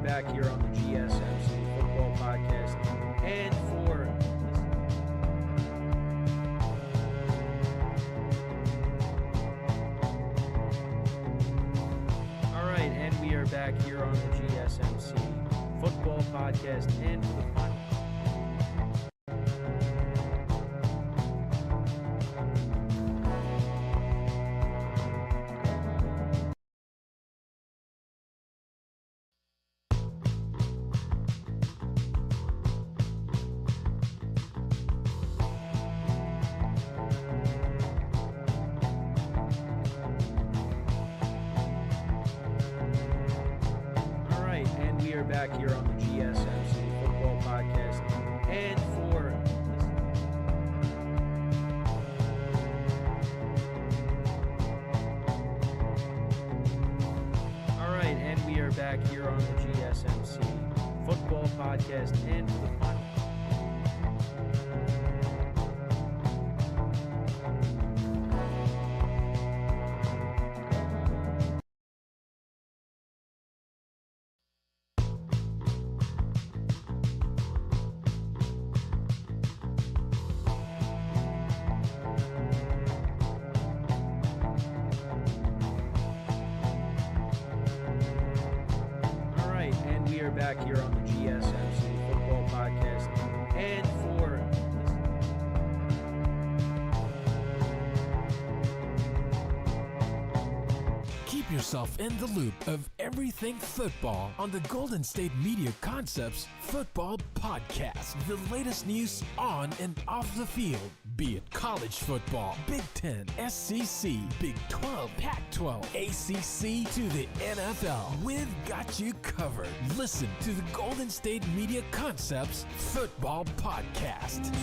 back here on the GSMC Football Podcast. And we are back here on the GSMC Football Podcast. And for the final. Back here on the GSMC Football Podcast. And we are back here on the GSMC Football Podcast. And for the final. Back here on the GSMC Football Podcast. And keep yourself in the loop of everything football on the Golden State Media Concepts Football Podcast. The latest news on and off the field, be it college football, Big Ten, SEC, Big 12, Pac-12, ACC to the NFL. We've got you covered. Listen to the Golden State Media Concepts Football Podcast.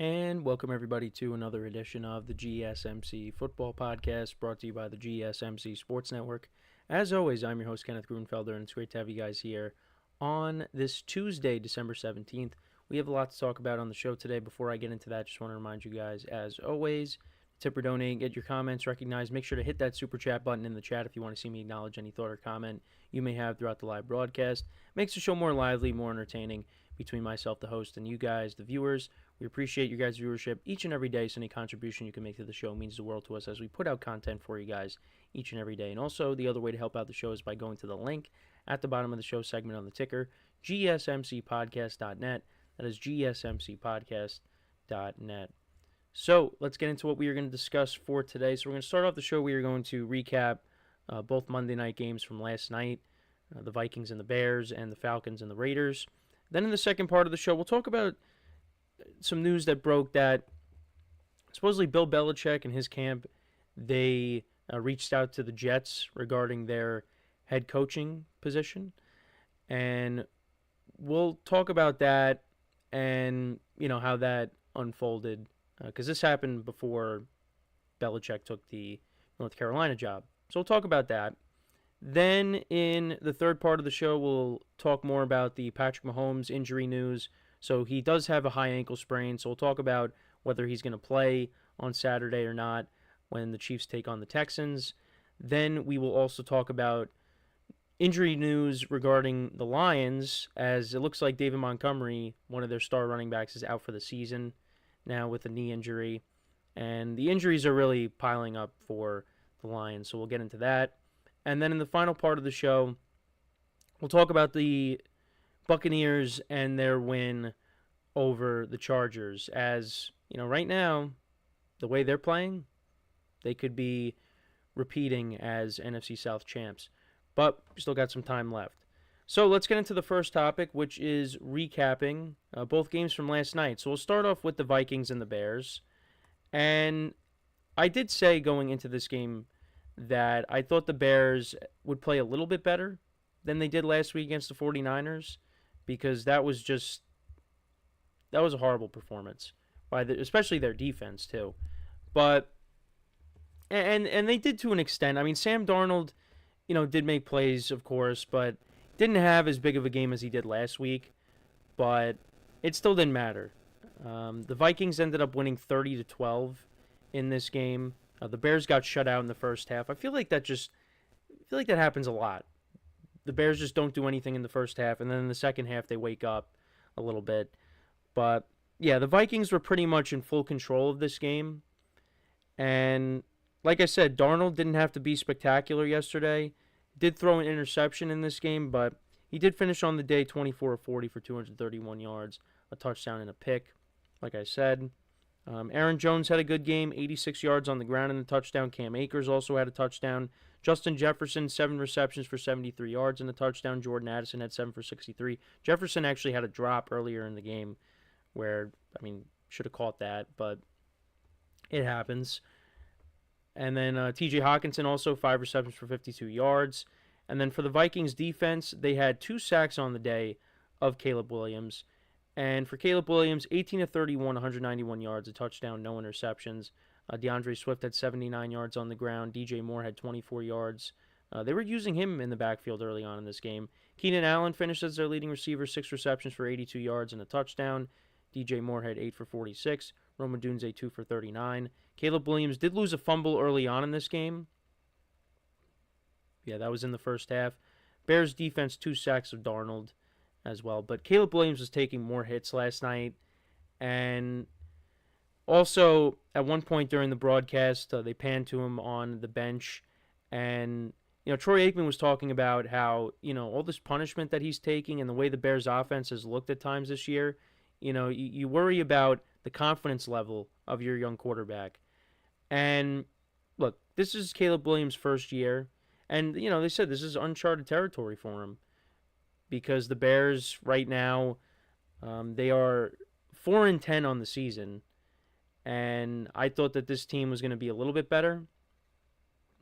And welcome everybody to another edition of the GSMC Football Podcast, brought to you by the GSMC Sports Network. As always, I'm your host, Kenneth Grunfelder, and it's great to have you guys here on this Tuesday, December 17th. We have a lot to talk about on the show today. Before I get into that, just want to remind you guys, as always, tip or donate, get your comments recognized. Make sure to hit that super chat button in the chat if you want to see me acknowledge any thought or comment you may have throughout the live broadcast. Makes the show more lively, more entertaining between myself, the host, and you guys, the viewers. We appreciate your guys' viewership each and every day, so any contribution you can make to the show means the world to us as we put out content for you guys each and every day. And also, the other way to help out the show is by going to the link at the bottom of the show segment on the ticker, gsmcpodcast.net. That is gsmcpodcast.net. So, let's get into what we are going to discuss for today. So, we're going to start off the show. We are going to recap both Monday night games from last night, the Vikings and the Bears, and the Falcons and the Raiders. Then in the second part of the show, we'll talk about some news that broke that supposedly Bill Belichick and his camp, they reached out to the Jets regarding their head coaching position. And we'll talk about that and, how that unfolded. Because this happened before Belichick took the North Carolina job. So we'll talk about that. Then in the third part of the show, we'll talk more about the Patrick Mahomes injury news. So he does have a high ankle sprain, so we'll talk about whether he's going to play on Saturday or not when the Chiefs take on the Texans. Then we will also talk about injury news regarding the Lions, as it looks like David Montgomery, one of their star running backs, is out for the season now with a knee injury. And the injuries are really piling up for the Lions, so we'll get into that. And then in the final part of the show, we'll talk about the Buccaneers and their win over the Chargers. As, right now, the way they're playing, they could be repeating as NFC South champs. But we still got some time left. So let's get into the first topic, which is recapping both games from last night. So we'll start off with the Vikings and the Bears. And I did say going into this game that I thought the Bears would play a little bit better than they did last week against the 49ers, because that was a horrible performance by especially their defense too. But and they did to an extent. I mean, Sam Darnold, did make plays, of course, but didn't have as big of a game as he did last week. But it still didn't matter. The Vikings ended up winning 30-12 in this game. The Bears got shut out in the first half. I feel like that happens a lot. The Bears just don't do anything in the first half, and then in the second half they wake up a little bit. But yeah, the Vikings were pretty much in full control of this game. And like I said, Darnold didn't have to be spectacular yesterday. Did throw an interception in this game, but he did finish on the day 24 of 40 for 231 yards, a touchdown and a pick, like I said. Aaron Jones had a good game, 86 yards on the ground and a touchdown. Cam Akers also had a touchdown. Justin Jefferson, 7 receptions for 73 yards and a touchdown. Jordan Addison had 7 for 63. Jefferson actually had a drop earlier in the game where, should have caught that, but it happens. And then T.J. Hawkinson also 5 receptions for 52 yards. And then for the Vikings defense, they had 2 sacks on the day of Caleb Williams. And for Caleb Williams, 18 of 31, 191 yards, a touchdown, no interceptions. DeAndre Swift had 79 yards on the ground. DJ Moore had 24 yards. They were using him in the backfield early on in this game. Keenan Allen finished as their leading receiver, 6 receptions for 82 yards and a touchdown. DJ Moore had 8 for 46. Rome Odunze 2 for 39. Caleb Williams did lose a fumble early on in this game. Yeah, that was in the first half. Bears defense, 2 sacks of Darnold as well. But Caleb Williams was taking more hits last night. And also, at one point during the broadcast, they panned to him on the bench. And, Troy Aikman was talking about how, all this punishment that he's taking and the way the Bears offense has looked at times this year, you worry about the confidence level of your young quarterback. And, look, this is Caleb Williams' first year. And, they said this is uncharted territory for him. Because the Bears right now, they are 4-10 on the season. And I thought that this team was going to be a little bit better.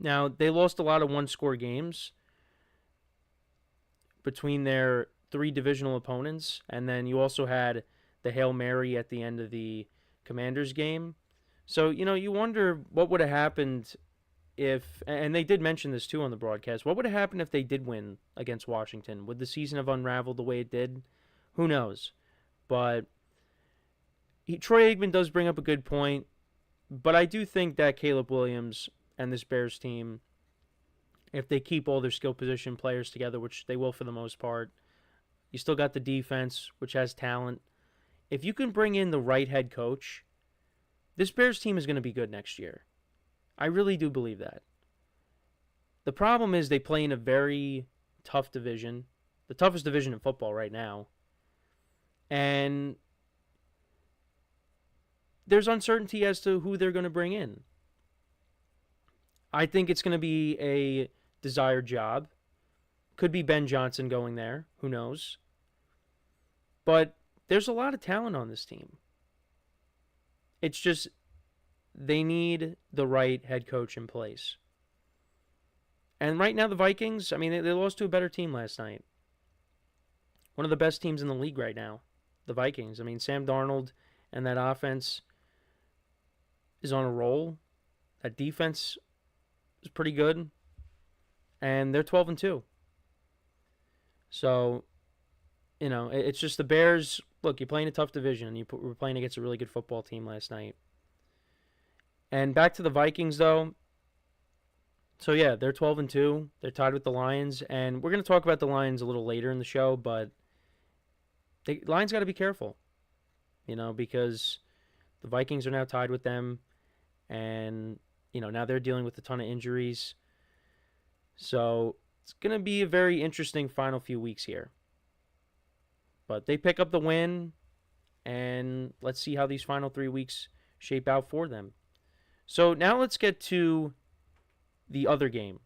Now, they lost a lot of one-score games between their 3 divisional opponents. And then you also had the Hail Mary at the end of the Commanders game. So, you wonder what would have happened if, and they did mention this too on the broadcast, what would have happened if they did win against Washington? Would the season have unraveled the way it did? Who knows? But Troy Aikman does bring up a good point, but I do think that Caleb Williams and this Bears team, if they keep all their skill position players together, which they will for the most part, you still got the defense, which has talent. If you can bring in the right head coach, this Bears team is going to be good next year. I really do believe that. The problem is they play in a very tough division, the toughest division in football right now. And there's uncertainty as to who they're going to bring in. I think it's going to be a desired job. Could be Ben Johnson going there. Who knows? But there's a lot of talent on this team. It's just they need the right head coach in place. And right now the Vikings, they lost to a better team last night. One of the best teams in the league right now, the Vikings. Sam Darnold and that offense is on a roll. That defense is pretty good. And they're 12-2. So, it's just the Bears. Look, you're playing a tough division. You were playing against a really good football team last night. And back to the Vikings, though. So, yeah, they're 12-2. They're tied with the Lions. And we're going to talk about the Lions a little later in the show, but the Lions got to be careful, because the Vikings are now tied with them. And, now they're dealing with a ton of injuries. So, it's going to be a very interesting final few weeks here. But they pick up the win, and let's see how these final 3 weeks shape out for them. So now let's get to the other game,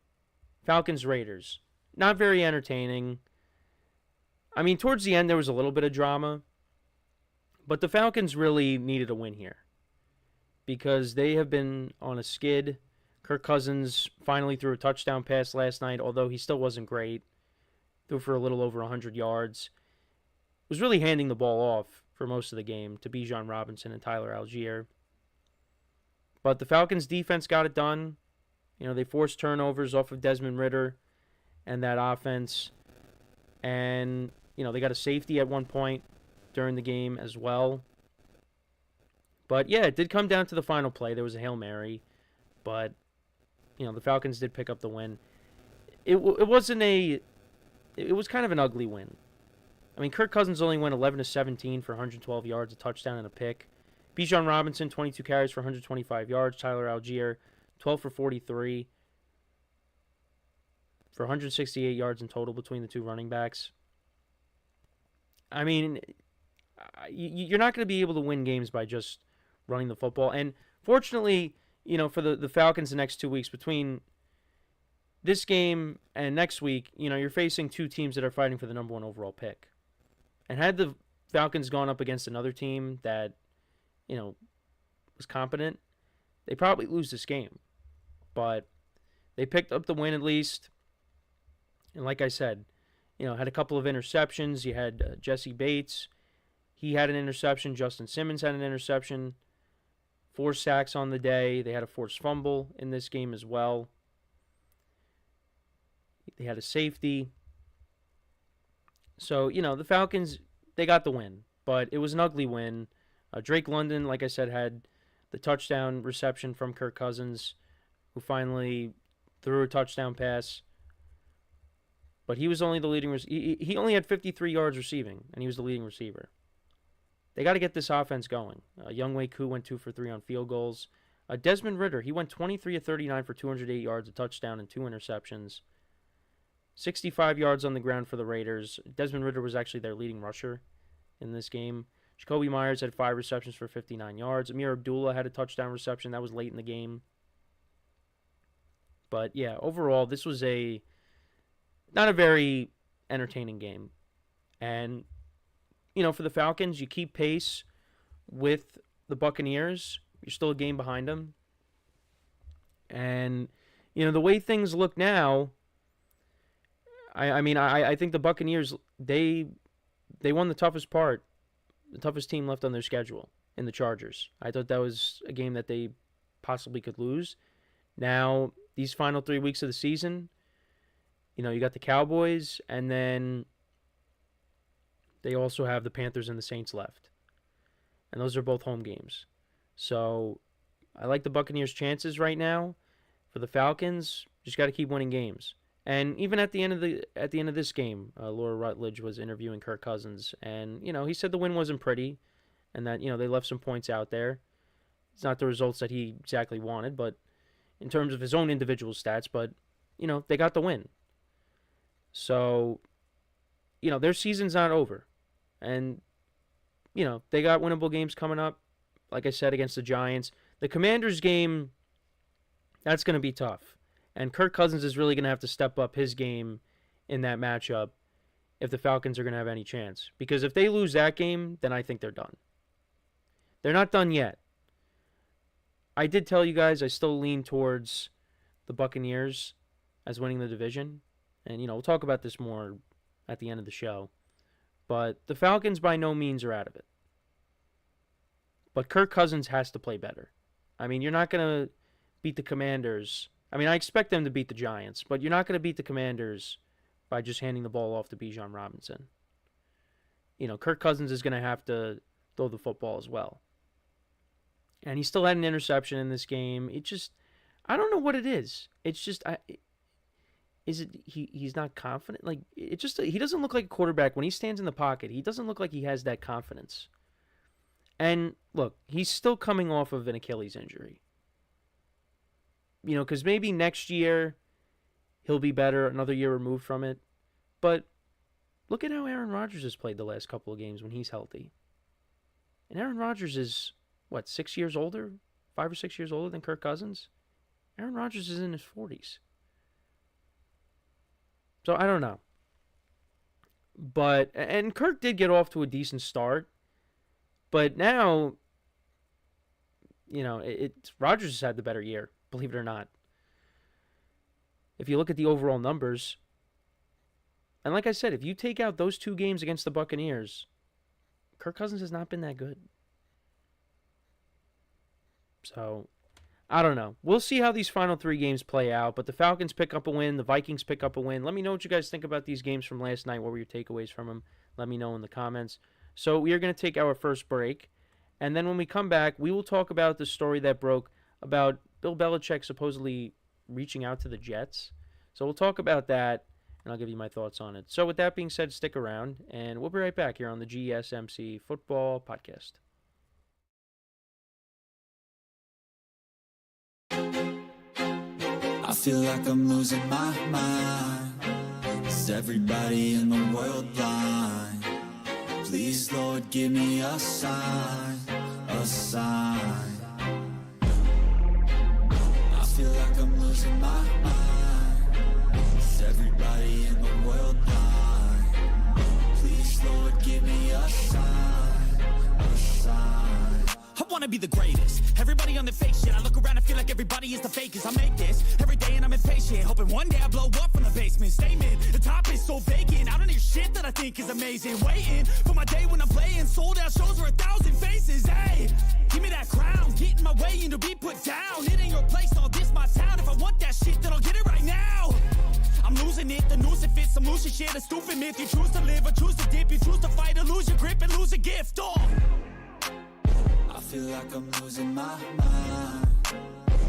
Falcons-Raiders. Not very entertaining. Towards the end there was a little bit of drama, but the Falcons really needed a win here because they have been on a skid. Kirk Cousins finally threw a touchdown pass last night, although he still wasn't great. Threw for a little over 100 yards. Was really handing the ball off for most of the game to Bijan Robinson and Tyler Algier. But the Falcons' defense got it done. They forced turnovers off of Desmond Ridder and that offense. And, they got a safety at one point during the game as well. But yeah, it did come down to the final play. There was a Hail Mary, but the Falcons did pick up the win. It was kind of an ugly win. I mean, Kirk Cousins only went 11 to 17 for 112 yards, a touchdown and a pick. Bijan Robinson 22 carries for 125 yards. Tyler Algier 12 for 43 for 168 yards in total between the two running backs. I mean, you're not going to be able to win games by just running the football. And fortunately, for the Falcons the next 2 weeks, between this game and next week, you're facing two teams that are fighting for the number 1 overall pick. And had the Falcons gone up against another team that, was competent, they probably lose this game. But they picked up the win at least. And like I said, had a couple of interceptions. You had Jesse Bates. He had an interception. Justin Simmons had an interception. 4 sacks on the day. They had a forced fumble in this game as well. They had a safety. So, the Falcons, they got the win. But it was an ugly win. Drake London, like I said, had the touchdown reception from Kirk Cousins, who finally threw a touchdown pass. But he was only the leading he only had 53 yards receiving, and he was the leading receiver. They got to get this offense going. Younghoe Koo went 2 for 3 on field goals. Desmond Ridder, he went 23 of 39 for 208 yards, a touchdown, and 2 interceptions. 65 yards on the ground for the Raiders. Desmond Ridder was actually their leading rusher in this game. Jacoby Myers had 5 receptions for 59 yards. Amir Abdullah had a touchdown reception. That was late in the game. But, yeah, overall, this was not a very entertaining game. And, for the Falcons, you keep pace with the Buccaneers. You're still a game behind them. And, the way things look now, I think the Buccaneers, they won the toughest part, the toughest team left on their schedule in the Chargers. I thought that was a game that they possibly could lose. Now, these final 3 weeks of the season, you got the Cowboys, and then they also have the Panthers and the Saints left. And those are both home games. So I like the Buccaneers' chances right now. For the Falcons, just got to keep winning games. And even at the end of this game, Laura Rutledge was interviewing Kirk Cousins, and he said the win wasn't pretty, and that they left some points out there. It's not the results that he exactly wanted, but in terms of his own individual stats, but they got the win. So their season's not over, and they got winnable games coming up. Like I said, against the Giants, the Commanders game, that's going to be tough. And Kirk Cousins is really going to have to step up his game in that matchup if the Falcons are going to have any chance. Because if they lose that game, then I think they're done. They're not done yet. I did tell you guys I still lean towards the Buccaneers as winning the division. And, we'll talk about this more at the end of the show. But the Falcons by no means are out of it. But Kirk Cousins has to play better. I mean, you're not going to beat the Commanders. I mean, I expect them to beat the Giants, but you're not going to beat the Commanders by just handing the ball off to Bijan Robinson. Kirk Cousins is going to have to throw the football as well. And he still had an interception in this game. I don't know what it is. It's just, is it he's not confident? Like, he doesn't look like a quarterback. When he stands in the pocket, he doesn't look like he has that confidence. And, look, he's still coming off of an Achilles injury. Because maybe next year he'll be better, another year removed from it. But look at how Aaron Rodgers has played the last couple of games when he's healthy. And Aaron Rodgers is, 6 years older? 5 or 6 years older than Kirk Cousins? Aaron Rodgers is in his 40s. So I don't know. And Kirk did get off to a decent start. But now, Rodgers has had the better year. Believe it or not. If you look at the overall numbers, and like I said, if you take out those 2 games against the Buccaneers, Kirk Cousins has not been that good. So, I don't know. We'll see how these final 3 games play out, but the Falcons pick up a win, the Vikings pick up a win. Let me know what you guys think about these games from last night. What were your takeaways from them? Let me know in the comments. So, we are going to take our first break, And then when we come back, we will talk about the story that broke about Bill Belichick supposedly reaching out to the Jets. So we'll talk about that, and I'll give you my thoughts on it. So with that being said, stick around, and we'll be right back here on the GSMC Football Podcast. I feel like I'm losing my mind. Is everybody in the world blind? Please, Lord, give me a sign, a sign. I feel like I'm losing my mind. Is everybody in the world blind? Please, Lord, give me a sign, a sign. I wanna be the greatest. Everybody on the fake shit. I look around and feel like everybody is the fakest. I make this every day and I'm impatient, hoping one day I blow up from the basement. Statement, the top is so vacant. I don't hear shit that I think is amazing. Waiting for my day when I'm playing sold out shows for 1,000 faces. Hey, give me that crown, get in my way and to be put down. It ain't your place, all this my town. If I want that shit, then I'll get it right now. I'm losing it, the noose it fits. I'm losing shit, a stupid myth. You choose to live or choose to dip. You choose to fight or lose your grip and lose a gift. Oh, I feel like I'm losing my mind.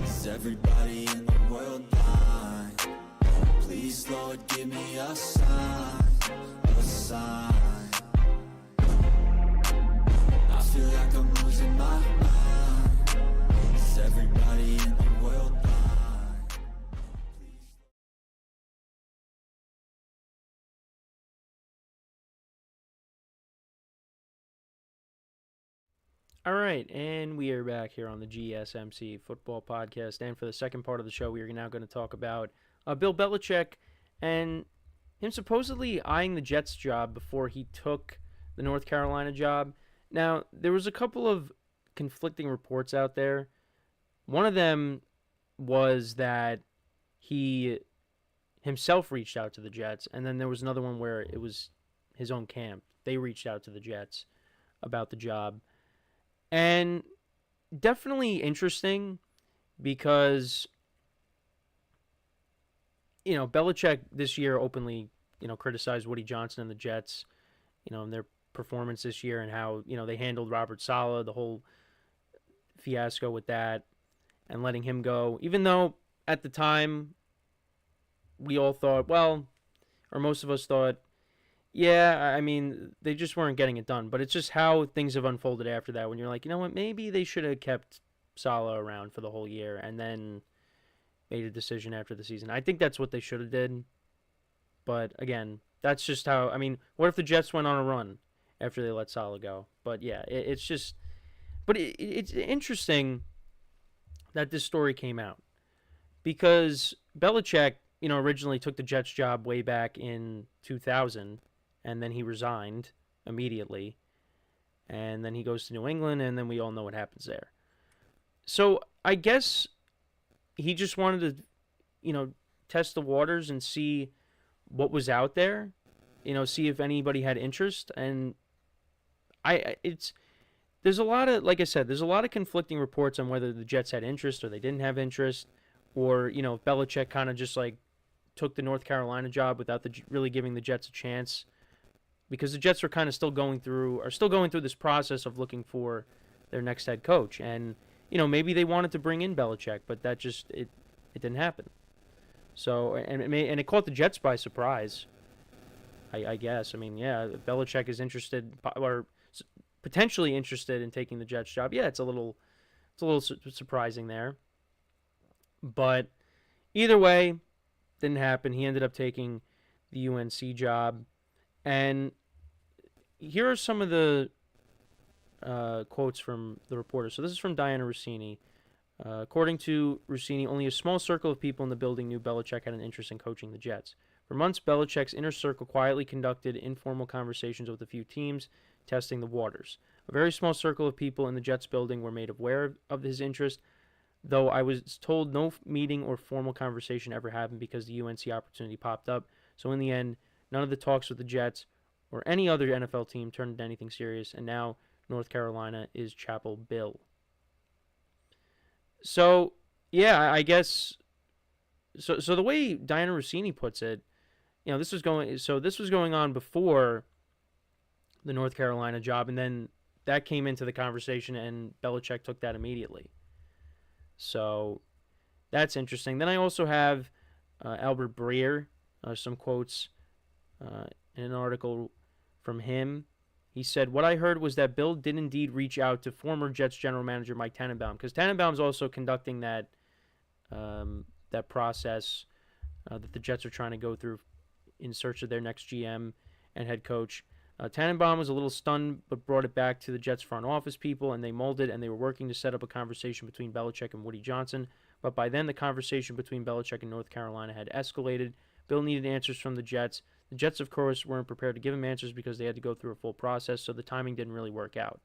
Is everybody in the world blind? Please, Lord, give me a sign, a sign. I feel like I'm losing my mind. Is everybody in the world blind? All right, and we are back here on the GSMC Football Podcast. And for the second part of the show, we are now going to talk about Bill Belichick and him supposedly eyeing the Jets job before he took the North Carolina job. Now, there was a couple of conflicting reports out there. One of them was that he himself reached out to the Jets, and then there was another one where it was his own camp. They reached out to the Jets about the job. And definitely interesting because, Belichick this year openly, criticized Woody Johnson and the Jets, and their performance this year and how, they handled Robert Saleh, the whole fiasco with that and letting him go. Even though at the time we all thought, or most of us thought, yeah, I mean, they just weren't getting it done. But it's just how things have unfolded after that when you're like, you know what, maybe they should have kept Saleh around for the whole year and then made a decision after the season. I think that's what they should have did. But, again, that's just how, what if the Jets went on a run after they let Saleh go? But, yeah, it's just, but it's interesting that this story came out. Because Belichick, originally took the Jets job way back in 2000. And then he resigned immediately. And then he goes to New England, and then we all know what happens there. So I guess he just wanted to, test the waters and see what was out there. See if anybody had interest. And there's a lot of, like I said, there's a lot of conflicting reports on whether the Jets had interest or they didn't have interest. Or, if Belichick kind of just took the North Carolina job without really giving the Jets a chance. Because the Jets were kind of still going through this process of looking for their next head coach. And, maybe they wanted to bring in Belichick, but that just, it didn't happen. So, and it caught the Jets by surprise, I guess. Belichick is interested, or potentially interested in taking the Jets job. Yeah, it's a little surprising there. But either way, didn't happen. He ended up taking the UNC job. And here are some of the quotes from the reporter. So this is from Diana Rossini. According to Rossini, only a small circle of people in the building knew Belichick had an interest in coaching the Jets. For months, Belichick's inner circle quietly conducted informal conversations with a few teams, testing the waters. A very small circle of people in the Jets building were made aware of his interest, though I was told no meeting or formal conversation ever happened because the UNC opportunity popped up. So in the end, none of the talks with the Jets or any other NFL team turned into anything serious, and now North Carolina is Chapel Bill. So, yeah, I guess. So the way Diana Rossini puts it, this was going on before the North Carolina job, and then that came into the conversation, and Belichick took that immediately. So that's interesting. Then I also have Albert Breer, some quotes in an article from him. He said, "What I heard was that Bill did indeed reach out to former Jets general manager Mike Tannenbaum, because Tannenbaum's also conducting that process that the Jets are trying to go through in search of their next GM and head coach. Tannenbaum was a little stunned, but brought it back to the Jets front office people, and they molded, and they were working to set up a conversation between Belichick and Woody Johnson. But by then, the conversation between Belichick and North Carolina had escalated. Bill needed answers from the Jets. The Jets, of course, weren't prepared to give him answers because they had to go through a full process, so the timing didn't really work out.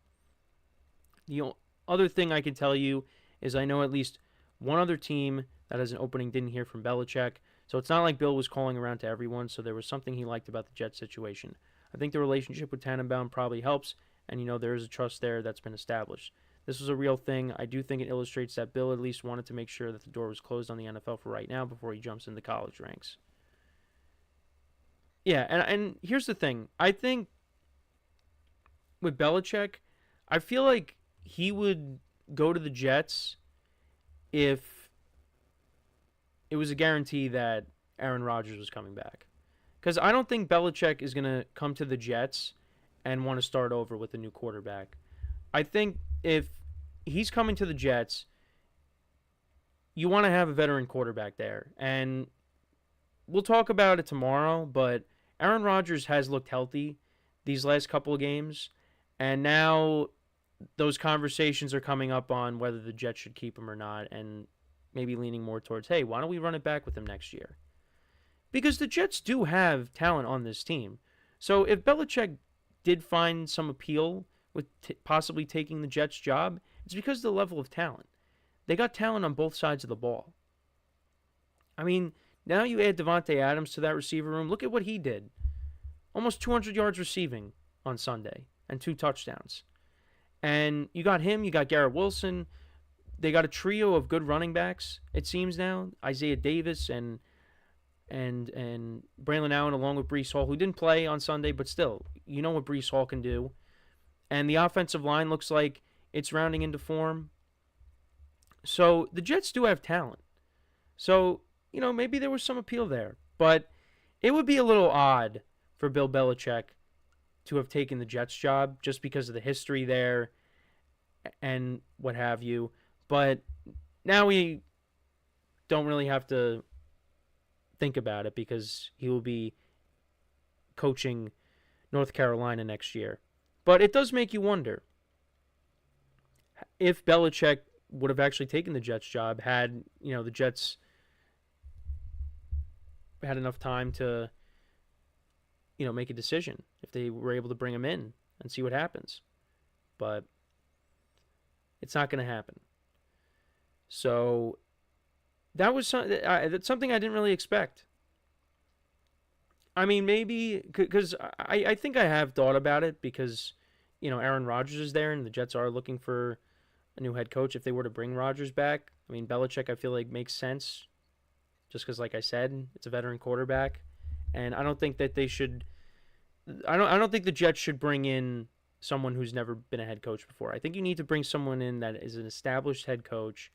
The other thing I can tell you is I know at least one other team that has an opening didn't hear from Belichick, so it's not like Bill was calling around to everyone, so there was something he liked about the Jets situation. I think the relationship with Tannenbaum probably helps, and there is a trust there that's been established. This was a real thing. I do think it illustrates that Bill at least wanted to make sure that the door was closed on the NFL for right now before he jumps into college ranks." Yeah, and here's the thing. I think with Belichick, I feel like he would go to the Jets if it was a guarantee that Aaron Rodgers was coming back. Because I don't think Belichick is going to come to the Jets and want to start over with a new quarterback. I think if he's coming to the Jets, you want to have a veteran quarterback there. And we'll talk about it tomorrow, but Aaron Rodgers has looked healthy these last couple of games, and now those conversations are coming up on whether the Jets should keep him or not, and maybe leaning more towards, hey, why don't we run it back with him next year? Because the Jets do have talent on this team. So if Belichick did find some appeal with possibly taking the Jets' job, it's because of the level of talent. They got talent on both sides of the ball. I mean, now you add Devontae Adams to that receiver room. Look at what he did. Almost 200 yards receiving on Sunday and 2 touchdowns. And you got him, you got Garrett Wilson. They got a trio of good running backs, it seems now. Isaiah Davis and Braylon Allen along with Breece Hall, who didn't play on Sunday, but still, you know what Breece Hall can do. And the offensive line looks like it's rounding into form. So the Jets do have talent. So, maybe there was some appeal there. But it would be a little odd for Bill Belichick to have taken the Jets job just because of the history there and what have you. But now we don't really have to think about it because he will be coaching North Carolina next year. But it does make you wonder if Belichick would have actually taken the Jets job had, the Jets had enough time to, make a decision if they were able to bring him in and see what happens. But it's not going to happen. So that was that's something I didn't really expect. I mean, maybe because I think I have thought about it because, Aaron Rodgers is there and the Jets are looking for a new head coach if they were to bring Rodgers back. I mean, Belichick I feel like makes sense just because, like I said, it's a veteran quarterback. And I don't think that they should I don't think the Jets should bring in someone who's never been a head coach before. I think you need to bring someone in that is an established head coach.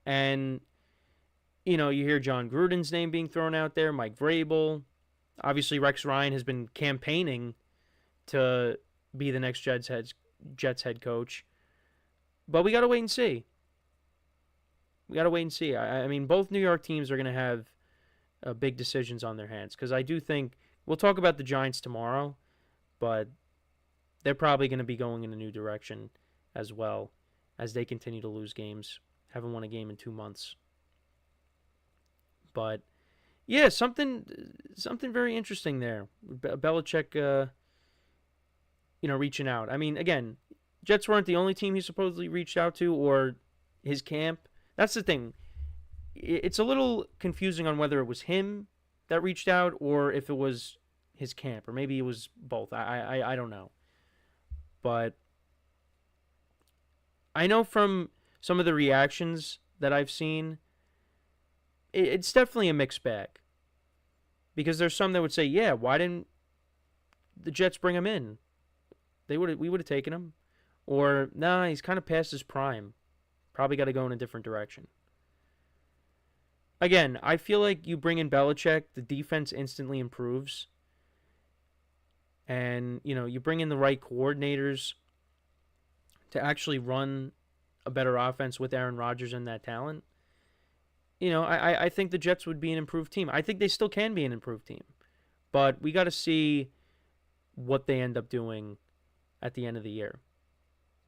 And, you hear John Gruden's name being thrown out there, Mike Vrabel. Obviously, Rex Ryan has been campaigning to be the next Jets head coach. But we got to wait and see. I mean, both New York teams are going to have big decisions on their hands. Because I do think, we'll talk about the Giants tomorrow, but they're probably going to be going in a new direction as well as they continue to lose games. Haven't won a game in 2 months. But, yeah, something very interesting there. Belichick, reaching out. I mean, again, Jets weren't the only team he supposedly reached out to or his camp. That's the thing. It's a little confusing on whether it was him that reached out or if it was his camp, or maybe it was both. I don't know. But I know from some of the reactions that I've seen, it's definitely a mixed bag. Because there's some that would say, yeah, why didn't the Jets bring him in? We would have taken him. Or, nah, he's kind of past his prime. Probably got to go in a different direction. Again, I feel like you bring in Belichick, the defense instantly improves. And, you bring in the right coordinators to actually run a better offense with Aaron Rodgers and that talent. I think the Jets would be an improved team. I think they still can be an improved team. But we got to see what they end up doing at the end of the year.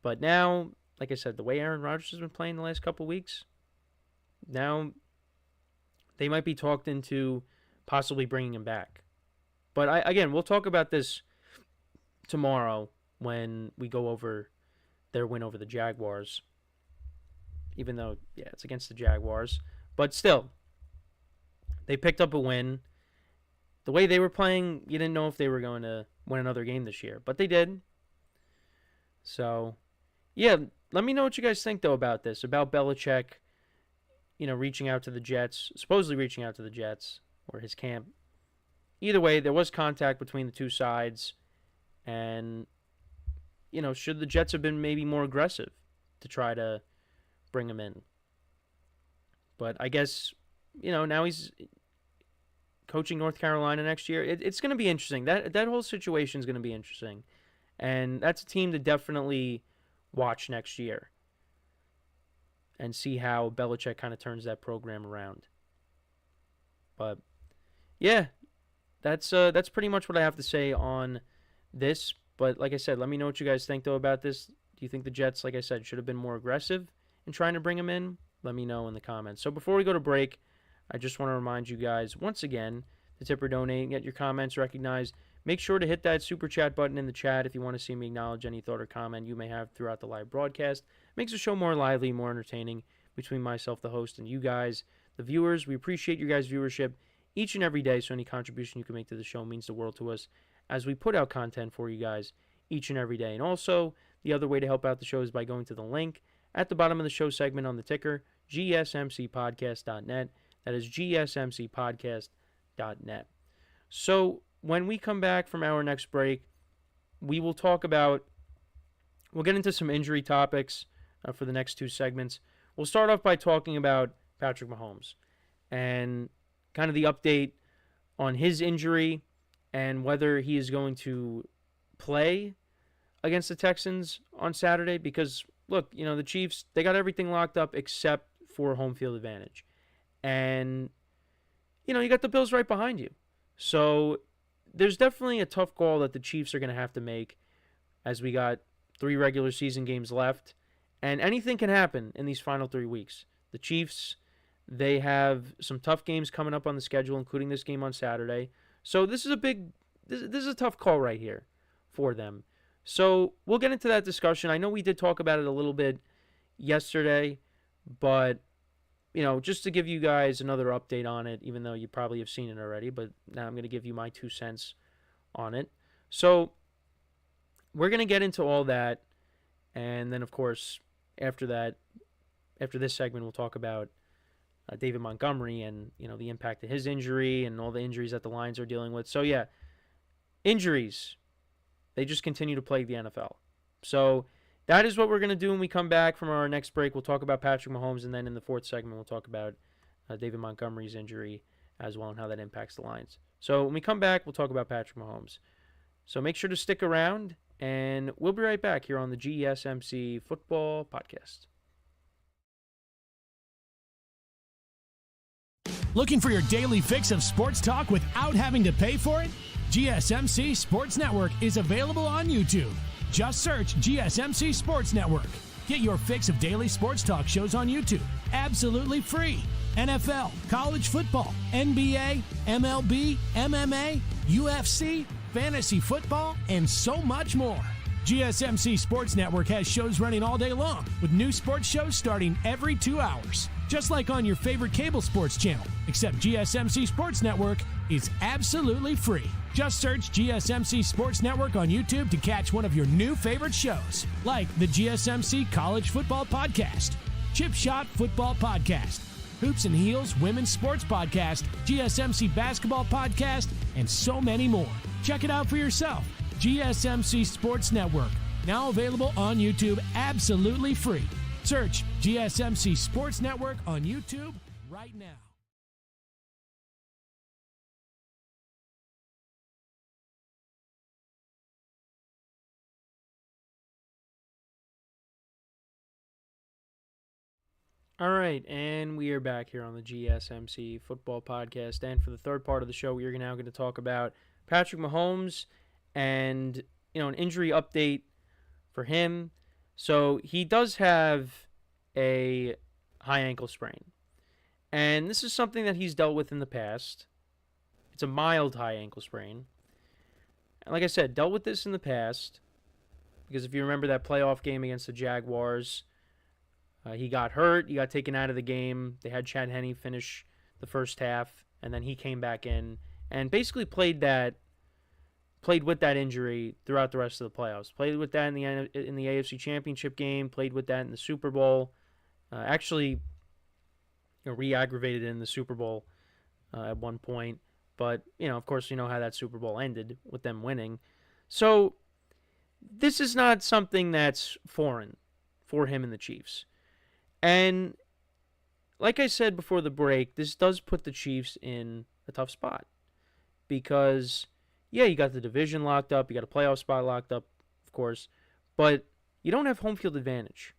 But now, like I said, the way Aaron Rodgers has been playing the last couple weeks, now they might be talked into possibly bringing him back. But again, we'll talk about this tomorrow when we go over their win over the Jaguars. Even though, it's against the Jaguars. But still, they picked up a win. The way they were playing, you didn't know if they were going to win another game this year. But they did. So, let me know what you guys think, though, about this. About Belichick, reaching out to the Jets. Supposedly reaching out to the Jets or his camp. Either way, there was contact between the two sides. And, should the Jets have been maybe more aggressive to try to bring him in? But I guess, now he's coaching North Carolina next year. It's going to be interesting. That whole situation is going to be interesting. And that's a team to definitely watch next year and see how Belichick kind of turns that program around. But, that's pretty much what I have to say on this. But like I said, let me know what you guys think, though, about this. Do you think the Jets, like I said, should have been more aggressive in trying to bring him in? Let me know in the comments. So before we go to break, I just want to remind you guys once again to tip or donate and get your comments recognized. Make sure to hit that super chat button in the chat if you want to see me acknowledge any thought or comment you may have throughout the live broadcast. Makes the show more lively, more entertaining between myself, the host, and you guys, the viewers. We appreciate you guys' viewership each and every day, so any contribution you can make to the show means the world to us as we put out content for you guys each and every day. And also, the other way to help out the show is by going to the link at the bottom of the show segment on the ticker, GSMCpodcast.net. That is GSMCpodcast.net. So when we come back from our next break, we'll get into some injury topics for the next two segments. We'll start off by talking about Patrick Mahomes and kind of the update on his injury and whether he is going to play against the Texans on Saturday. Because, look, the Chiefs, they got everything locked up except for home field advantage. And, you got the Bills right behind you. So there's definitely a tough call that the Chiefs are going to have to make as we got 3 regular season games left. And anything can happen in these final 3 weeks. The Chiefs, they have some tough games coming up on the schedule, including this game on Saturday. So this is this is a tough call right here for them. So we'll get into that discussion. I know we did talk about it a little bit yesterday, but, just to give you guys another update on it, even though you probably have seen it already, but now I'm going to give you my 2 cents on it. So we're going to get into all that, and then, of course, after this segment, we'll talk about David Montgomery and, the impact of his injury and all the injuries that the Lions are dealing with. So, injuries, they just continue to plague the NFL. So that is what we're going to do when we come back from our next break. We'll talk about Patrick Mahomes, and then in the fourth segment, we'll talk about David Montgomery's injury as well and how that impacts the Lions. So when we come back, we'll talk about Patrick Mahomes. So make sure to stick around, and we'll be right back here on the GSMC Football Podcast. Looking for your daily fix of sports talk without having to pay for it? GSMC Sports Network is available on YouTube. Just search GSMC Sports Network. Get your fix of daily sports talk shows on YouTube, absolutely free. NFL, college football, NBA, MLB, MMA, UFC, fantasy football, and so much more. GSMC Sports Network has shows running all day long, with new sports shows starting every 2 hours. Just like on your favorite cable sports channel, except GSMC Sports Network is absolutely free. Just search GSMC Sports Network on YouTube to catch one of your new favorite shows, like the GSMC College Football Podcast, Chip Shot Football Podcast, Hoops and Heels Women's Sports Podcast, GSMC Basketball Podcast, and so many more. Check it out for yourself. GSMC Sports Network, Now available on YouTube absolutely free. Search GSMC Sports Network on YouTube right now. All right, and we are back here on the GSMC Football Podcast. And for the third part of the show, we are now going to talk about Patrick Mahomes and, an injury update for him. So he does have a high ankle sprain. And this is something that he's dealt with in the past. It's a mild high ankle sprain. And like I said, dealt with this in the past. Because if you remember that playoff game against the Jaguars, he got hurt. He got taken out of the game. They had Chad Henne finish the first half, and then he came back in and basically played with that injury throughout the rest of the playoffs. Played with that in the AFC Championship game. Played with that in the Super Bowl. Actually, re-aggravated it in the Super Bowl at one point. But of course, you know how that Super Bowl ended with them winning. So this is not something that's foreign for him and the Chiefs. And like I said before the break, this does put the Chiefs in a tough spot. Because, yeah, you got the division locked up. You got a playoff spot locked up, of course. But you don't have home field advantage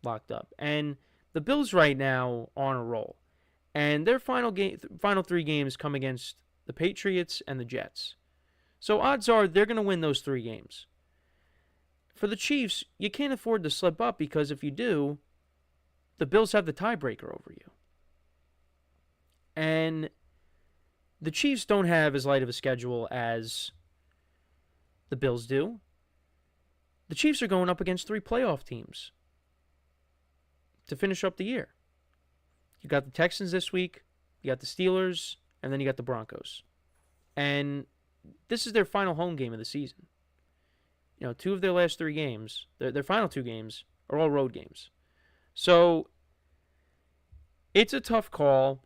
locked up. And the Bills right now are on a roll. And their final three games come against the Patriots and the Jets. So odds are they're going to win those three games. For the Chiefs, you can't afford to slip up because if you do, the Bills have the tiebreaker over you. And the Chiefs don't have as light of a schedule as the Bills do. The Chiefs are going up against three playoff teams to finish up the year. You got the Texans this week, you got the Steelers, and then you got the Broncos. And this is their final home game of the season. Two of their last three games, their final two games, are all road games. So, it's a tough call.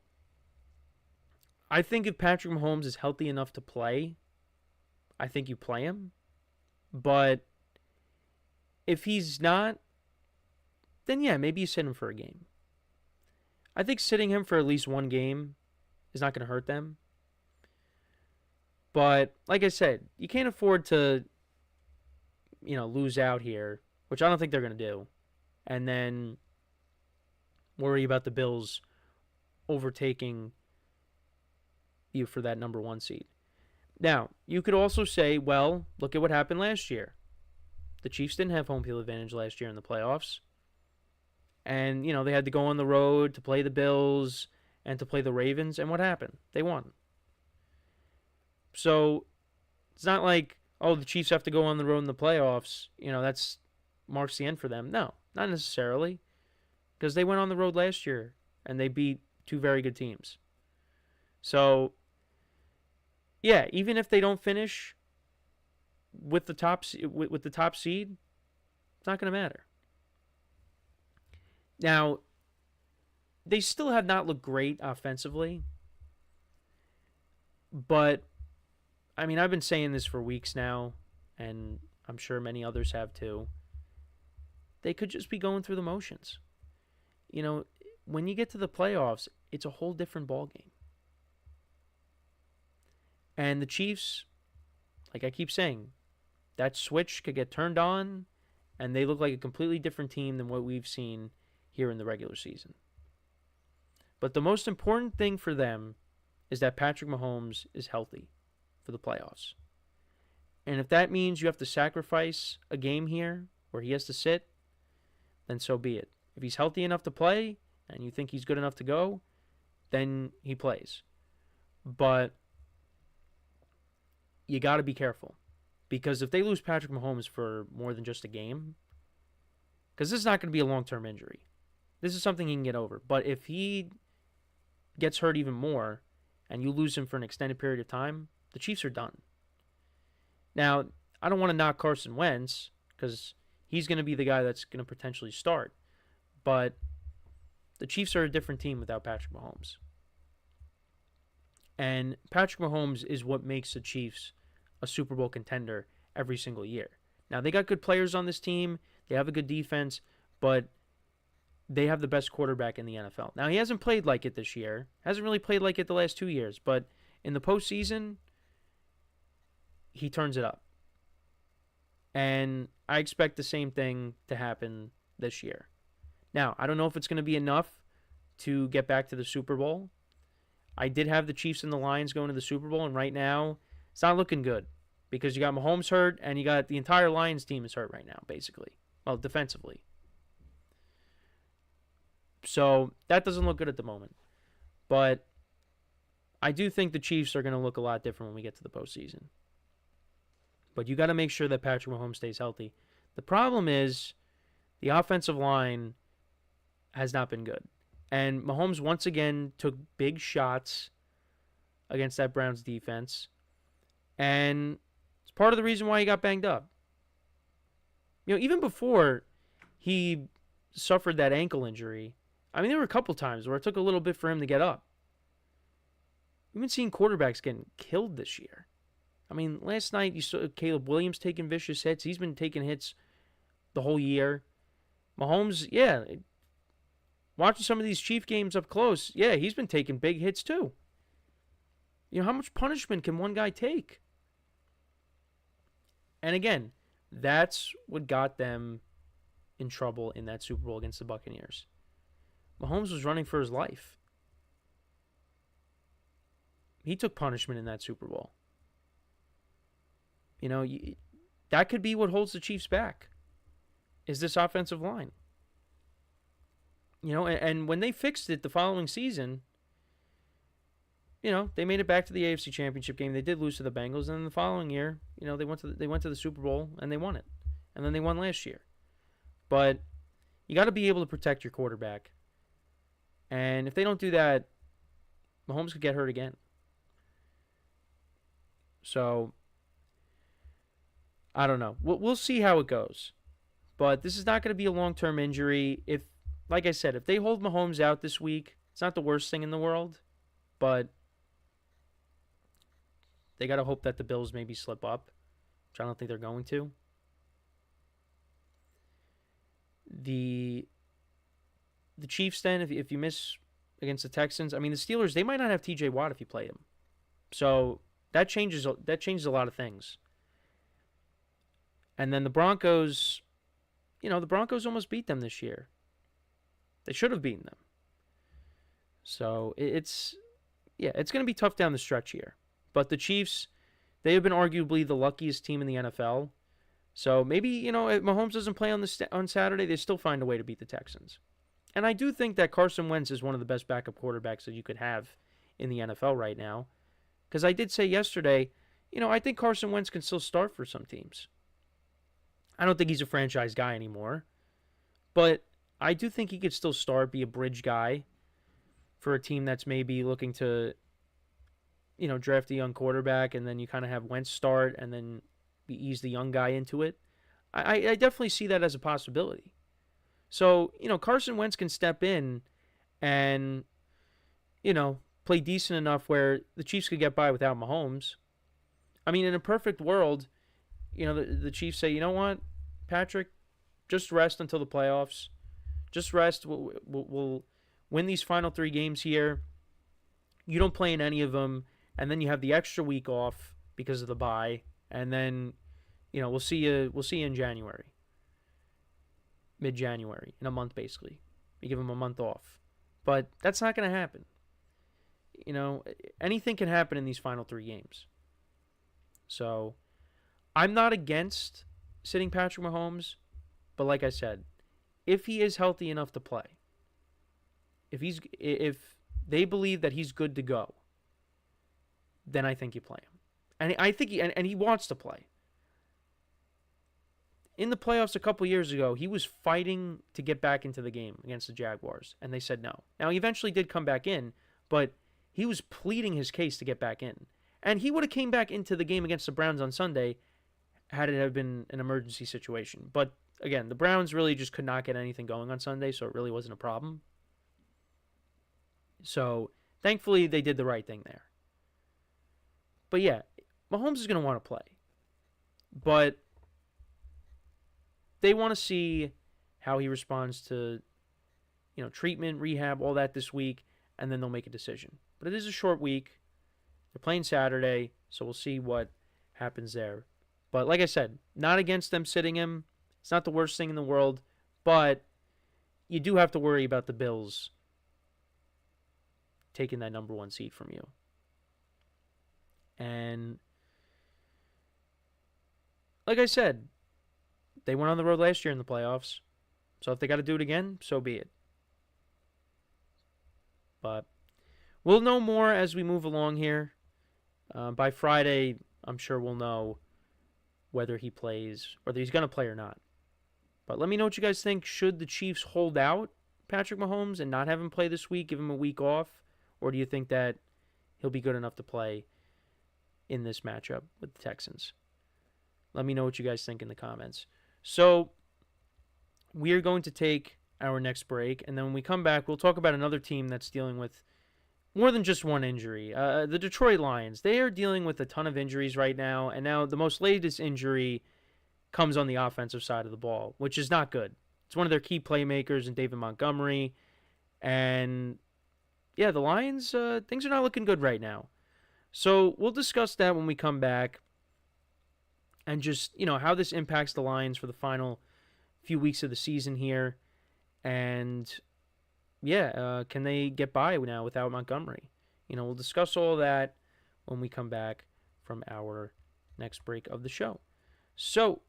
I think if Patrick Mahomes is healthy enough to play, I think you play him. But if he's not, then yeah, maybe you sit him for a game. I think sitting him for at least one game is not going to hurt them. But, like I said, you can't afford to, lose out here, which I don't think they're going to do. And then worry about the Bills overtaking you for that number one seed. Now, you could also say, well, look at what happened last year. The Chiefs didn't have home field advantage last year in the playoffs. And, they had to go on the road to play the Bills and to play the Ravens. And what happened? They won. So, it's not like, the Chiefs have to go on the road in the playoffs. That's marks the end for them. No, not necessarily. Because they went on the road last year and they beat two very good teams. So, yeah, even if they don't finish with the top seed, it's not going to matter. Now, they still have not looked great offensively. But, I've been saying this for weeks now, and I'm sure many others have too. They could just be going through the motions. When you get to the playoffs, it's a whole different ballgame. And the Chiefs, like I keep saying, that switch could get turned on, and they look like a completely different team than what we've seen here in the regular season. But the most important thing for them is that Patrick Mahomes is healthy for the playoffs. And if that means you have to sacrifice a game here where he has to sit, then so be it. If he's healthy enough to play and you think he's good enough to go, then he plays. But you got to be careful. Because if they lose Patrick Mahomes for more than just a game, because this is not going to be a long-term injury. This is something he can get over. But if he gets hurt even more and you lose him for an extended period of time, the Chiefs are done. Now, I don't want to knock Carson Wentz because he's going to be the guy that's going to potentially start. But the Chiefs are a different team without Patrick Mahomes. And Patrick Mahomes is what makes the Chiefs a Super Bowl contender every single year. Now, they got good players on this team. They have a good defense, but they have the best quarterback in the NFL. Now, he hasn't played like it this year. Hasn't really played like it the last 2 years, but in the postseason, he turns it up. And I expect the same thing to happen this year. Now, I don't know if it's going to be enough to get back to the Super Bowl. I did have the Chiefs and the Lions going to the Super Bowl, and right now, it's not looking good because you got Mahomes hurt, and you got the entire Lions team is hurt right now, basically. Well, defensively. So that doesn't look good at the moment. But I do think the Chiefs are going to look a lot different when we get to the postseason. But you got to make sure that Patrick Mahomes stays healthy. The problem is the offensive line has not been good. And Mahomes once again took big shots against that Browns defense. And it's part of the reason why he got banged up. Even before he suffered that ankle injury, there were a couple times where it took a little bit for him to get up. We've been seeing quarterbacks getting killed this year. Last night you saw Caleb Williams taking vicious hits. He's been taking hits the whole year. Mahomes, watching some of these Chief games up close, he's been taking big hits too. How much punishment can one guy take? And again, that's what got them in trouble in that Super Bowl against the Buccaneers. Mahomes was running for his life. He took punishment in that Super Bowl. That could be what holds the Chiefs back, is this offensive line. And when they fixed it the following season, they made it back to the AFC Championship game. They did lose to the Bengals, and then the following year, they went to the Super Bowl and they won it. And then they won last year. But you got to be able to protect your quarterback. And if they don't do that, Mahomes could get hurt again. So I don't know. We'll see how it goes. But this is not going to be a long-term injury. Like I said, if they hold Mahomes out this week, it's not the worst thing in the world. But they got to hope that the Bills maybe slip up, which I don't think they're going to. The Chiefs then, if you miss against the Texans, the Steelers, they might not have TJ Watt if you play him. So that changes a lot of things. And then the Broncos, the Broncos almost beat them this year. They should have beaten them. So it's going to be tough down the stretch here. But the Chiefs, they have been arguably the luckiest team in the NFL. So maybe, if Mahomes doesn't play on Saturday, they still find a way to beat the Texans. And I do think that Carson Wentz is one of the best backup quarterbacks that you could have in the NFL right now. Because I did say yesterday, I think Carson Wentz can still start for some teams. I don't think he's a franchise guy anymore. But I do think he could still start, be a bridge guy for a team that's maybe looking to, draft a young quarterback, and then you kind of have Wentz start and then ease the young guy into it. I definitely see that as a possibility. So, Carson Wentz can step in and, play decent enough where the Chiefs could get by without Mahomes. In a perfect world, the Chiefs say, you know what, Patrick, just rest until the playoffs. Just rest. We'll win these final 3 games here. You don't play in any of them, and then you have the extra week off because of the bye, and then, we'll see you in January, mid-January, in a month basically. You give them a month off, but that's not going to happen. Anything can happen in these final 3 games. So, I'm not against sitting Patrick Mahomes, but like I said, if he is healthy enough to play, if they believe that he's good to go, then I think you play him. And I think he wants to play. In the playoffs a couple years ago, he was fighting to get back into the game against the Jaguars, and they said no. Now, he eventually did come back in, but he was pleading his case to get back in. And he would have came back into the game against the Browns on Sunday had it have been an emergency situation. But again, the Browns really just could not get anything going on Sunday, so it really wasn't a problem. So, thankfully, they did the right thing there. But yeah, Mahomes is going to want to play. But they want to see how he responds to, treatment, rehab, all that this week, and then they'll make a decision. But it is a short week. They're playing Saturday, so we'll see what happens there. But like I said, not against them sitting him. It's not the worst thing in the world, but you do have to worry about the Bills taking that number 1 seed from you. And like I said, they went on the road last year in the playoffs. So if they got to do it again, so be it. But we'll know more as we move along here. By Friday, I'm sure we'll know whether he plays, whether he's going to play or not. But let me know what you guys think. Should the Chiefs hold out Patrick Mahomes and not have him play this week, give him a week off? Or do you think that he'll be good enough to play in this matchup with the Texans? Let me know what you guys think in the comments. So we are going to take our next break, and then when we come back, we'll talk about another team that's dealing with more than just one injury. The Detroit Lions, they are dealing with a ton of injuries right now, and now the most latest injury comes on the offensive side of the ball, which is not good. It's one of their key playmakers in David Montgomery, and yeah, the Lions, things are not looking good right now. So we'll discuss that when we come back, and just, how this impacts the Lions for the final few weeks of the season here. And yeah, can they get by now without Montgomery? We'll discuss all that when we come back from our next break of the show. So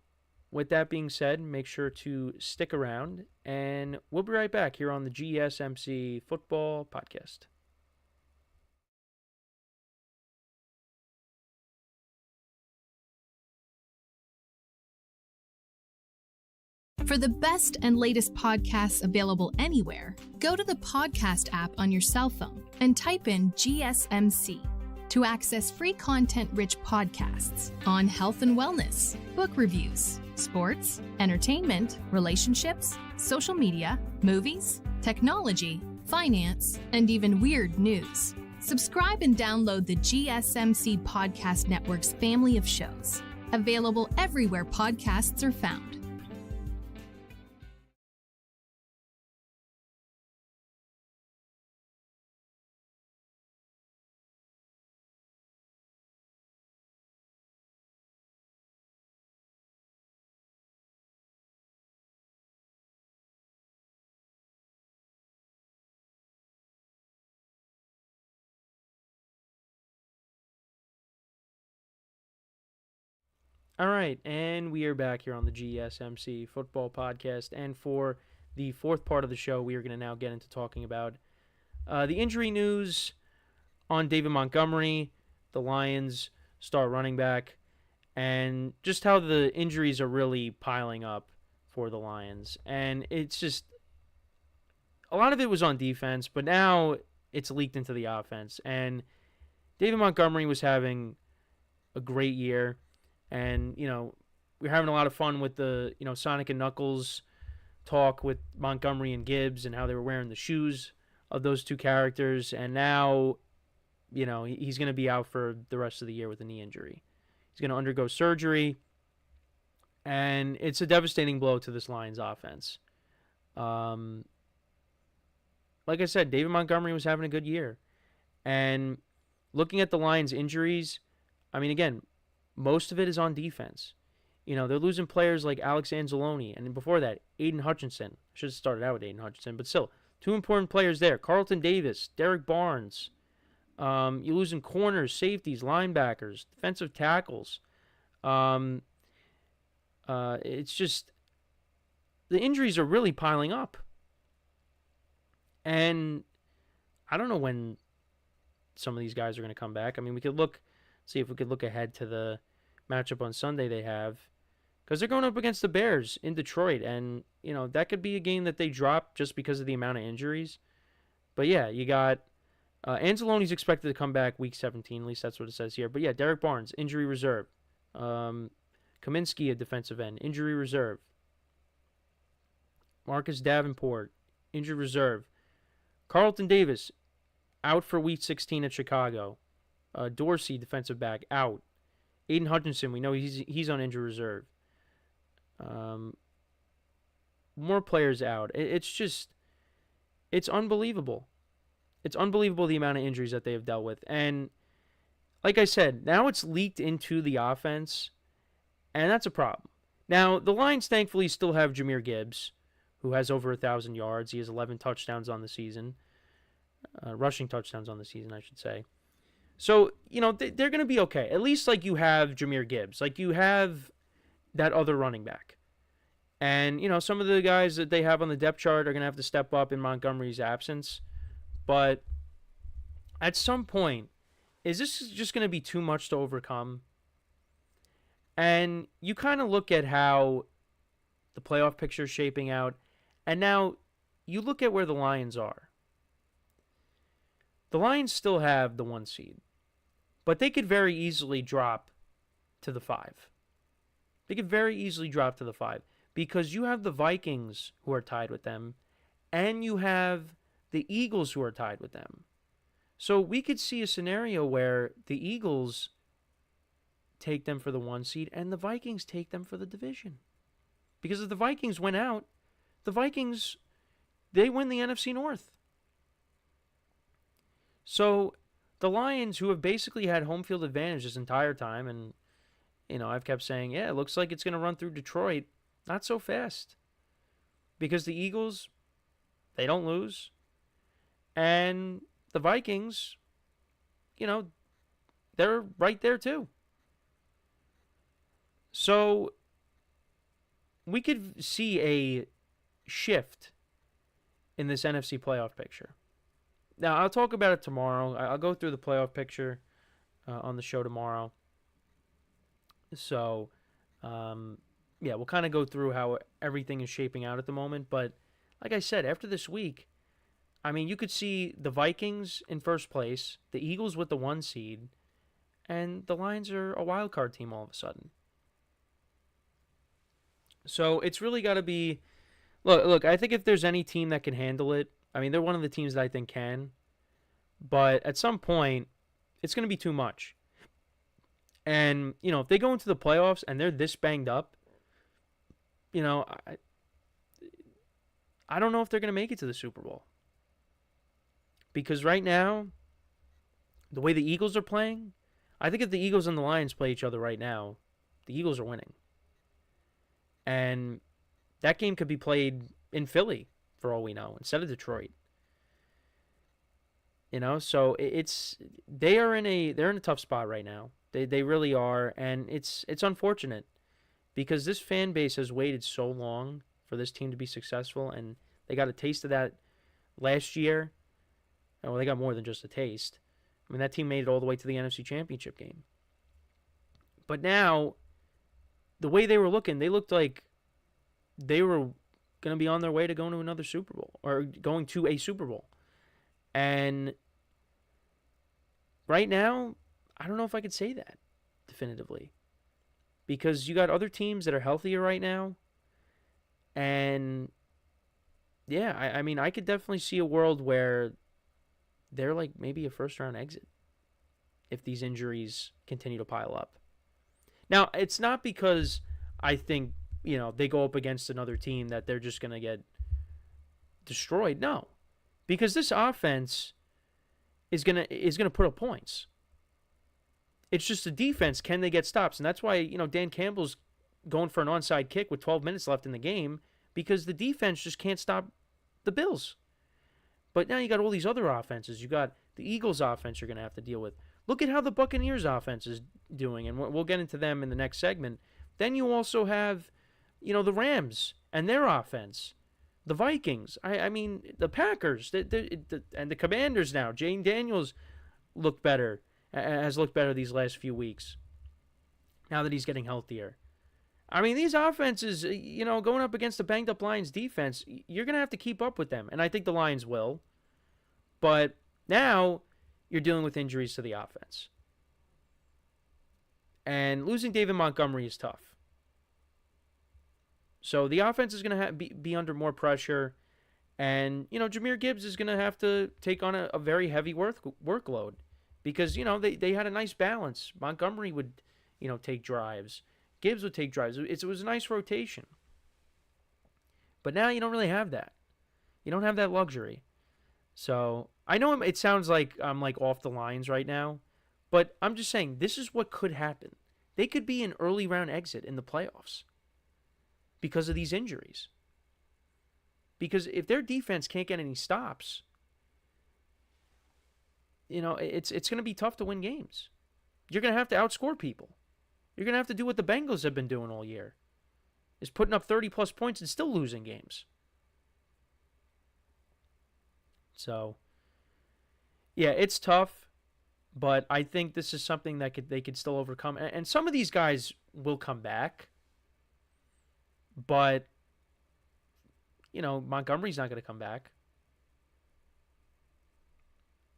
with that being said, make sure to stick around, and we'll be right back here on the GSMC Football Podcast. For the best and latest podcasts available anywhere, go to the podcast app on your cell phone and type in GSMC to access free content-rich podcasts on health and wellness, book reviews, sports, entertainment, relationships, social media, movies, technology, finance, and even weird news. Subscribe and download the GSMC Podcast Network's family of shows, available everywhere podcasts are found. All right, and we are back here on the GSMC Football Podcast, and for the fourth part of the show, we are going to now get into talking about the injury news on David Montgomery, the Lions' star running back, and just how the injuries are really piling up for the Lions. And it's just, a lot of it was on defense, but now it's leaked into the offense. And David Montgomery was having a great year. And, we're having a lot of fun with the, Sonic and Knuckles talk with Montgomery and Gibbs and how they were wearing the shoes of those two characters. And now, he's going to be out for the rest of the year with a knee injury. He's going to undergo surgery. And it's a devastating blow to this Lions offense. Like I said, David Montgomery was having a good year. And looking at the Lions' injuries, again, most of it is on defense. They're losing players like Alex Anzalone, and before that, Aiden Hutchinson. I should have started out with Aiden Hutchinson, but still, two important players there. Carlton Davis, Derek Barnes. You're losing corners, safeties, linebackers, defensive tackles. It's just, the injuries are really piling up. And I don't know when some of these guys are going to come back. We could see if we could look ahead to the matchup on Sunday they have, because they're going up against the Bears in Detroit, and that could be a game that they drop just because of the amount of injuries. But yeah, you got Anzalone's expected to come back week 17, at least that's what it says here. But yeah, Derek Barnes, injury reserve. Kaminsky, a defensive end, injury reserve. Marcus Davenport, injury reserve. Carlton Davis, out for week 16 at Chicago. Dorsey, defensive back, out. Aiden Hutchinson, we know he's on injury reserve. more players out. It's unbelievable. It's unbelievable the amount of injuries that they have dealt with. And like I said, now it's leaked into the offense, and that's a problem. Now, the Lions thankfully still have Jahmyr Gibbs, who has over 1,000 yards. He has 11 touchdowns on the season. Rushing touchdowns on the season, I should say. So, they're going to be okay. At least, you have Jahmyr Gibbs. You have that other running back. And, some of the guys that they have on the depth chart are going to have to step up in Montgomery's absence. But at some point, is this just going to be too much to overcome? And you kind of look at how the playoff picture is shaping out. And now you look at where the Lions are. The Lions still have the 1 seed. But they could very easily drop to the 5. They could very easily drop to the 5. Because you have the Vikings who are tied with them. And you have the Eagles who are tied with them. So we could see a scenario where the Eagles take them for the 1 seed and the Vikings take them for the division. Because if the Vikings win out, the Vikings, they win the NFC North. So the Lions, who have basically had home field advantage this entire time, and, I've kept saying, yeah, it looks like it's going to run through Detroit. Not so fast. Because the Eagles, they don't lose. And the Vikings, they're right there too. So we could see a shift in this NFC playoff picture. Now, I'll talk about it tomorrow. I'll go through the playoff picture on the show tomorrow. So, we'll kind of go through how everything is shaping out at the moment. But like I said, after this week, you could see the Vikings in first place, the Eagles with the 1 seed, and the Lions are a wild card team all of a sudden. So it's really got to be... Look, I think if there's any team that can handle it, they're one of the teams that I think can. But at some point, it's going to be too much. And, if they go into the playoffs and they're this banged up, I don't know if they're going to make it to the Super Bowl. Because right now, the way the Eagles are playing, I think if the Eagles and the Lions play each other right now, the Eagles are winning. And that game could be played in Philly, for all we know, instead of Detroit. So they're in a tough spot right now. They really are, and it's unfortunate because this fan base has waited so long for this team to be successful, and they got a taste of that last year. Well, they got more than just a taste. That team made it all the way to the NFC Championship game. But now, the way they were looking, they looked like they were going to be on their way to going to another Super Bowl, or going to a Super Bowl. And right now, I don't know if I could say that definitively. Because you got other teams that are healthier right now. And, yeah, I could definitely see a world where they're like maybe a first-round exit if these injuries continue to pile up. Now, it's not because I think, they go up against another team that they're just going to get destroyed. No. Because this offense is going to put up points. It's just the defense. Can they get stops? And that's why, Dan Campbell's going for an onside kick with 12 minutes left in the game, because the defense just can't stop the Bills. But now you got all these other offenses. You got the Eagles' offense you're going to have to deal with. Look at how the Buccaneers' offense is doing, and we'll get into them in the next segment. Then you also have, the Rams and their offense. The Vikings. The Packers. And the Commanders now. Jane Daniels has looked better these last few weeks. Now that he's getting healthier. These offenses, going up against the banged-up Lions defense, you're going to have to keep up with them. And I think the Lions will. But now you're dealing with injuries to the offense. And losing David Montgomery is tough. So the offense is going to be under more pressure. And, Jahmyr Gibbs is going to have to take on a very heavy workload. Because, they had a nice balance. Montgomery would, take drives. Gibbs would take drives. It was a nice rotation. But now you don't really have that. You don't have that luxury. So I know it sounds like I'm like off the lines right now, but I'm just saying this is what could happen. They could be an early round exit in the playoffs because of these injuries. Because if their defense can't get any stops, it's going to be tough to win games. You're going to have to outscore people. You're going to have to do what the Bengals have been doing all year, is putting up 30-plus points and still losing games. So, yeah, it's tough, but I think this is something that they could still overcome. And some of these guys will come back, but, Montgomery's not going to come back.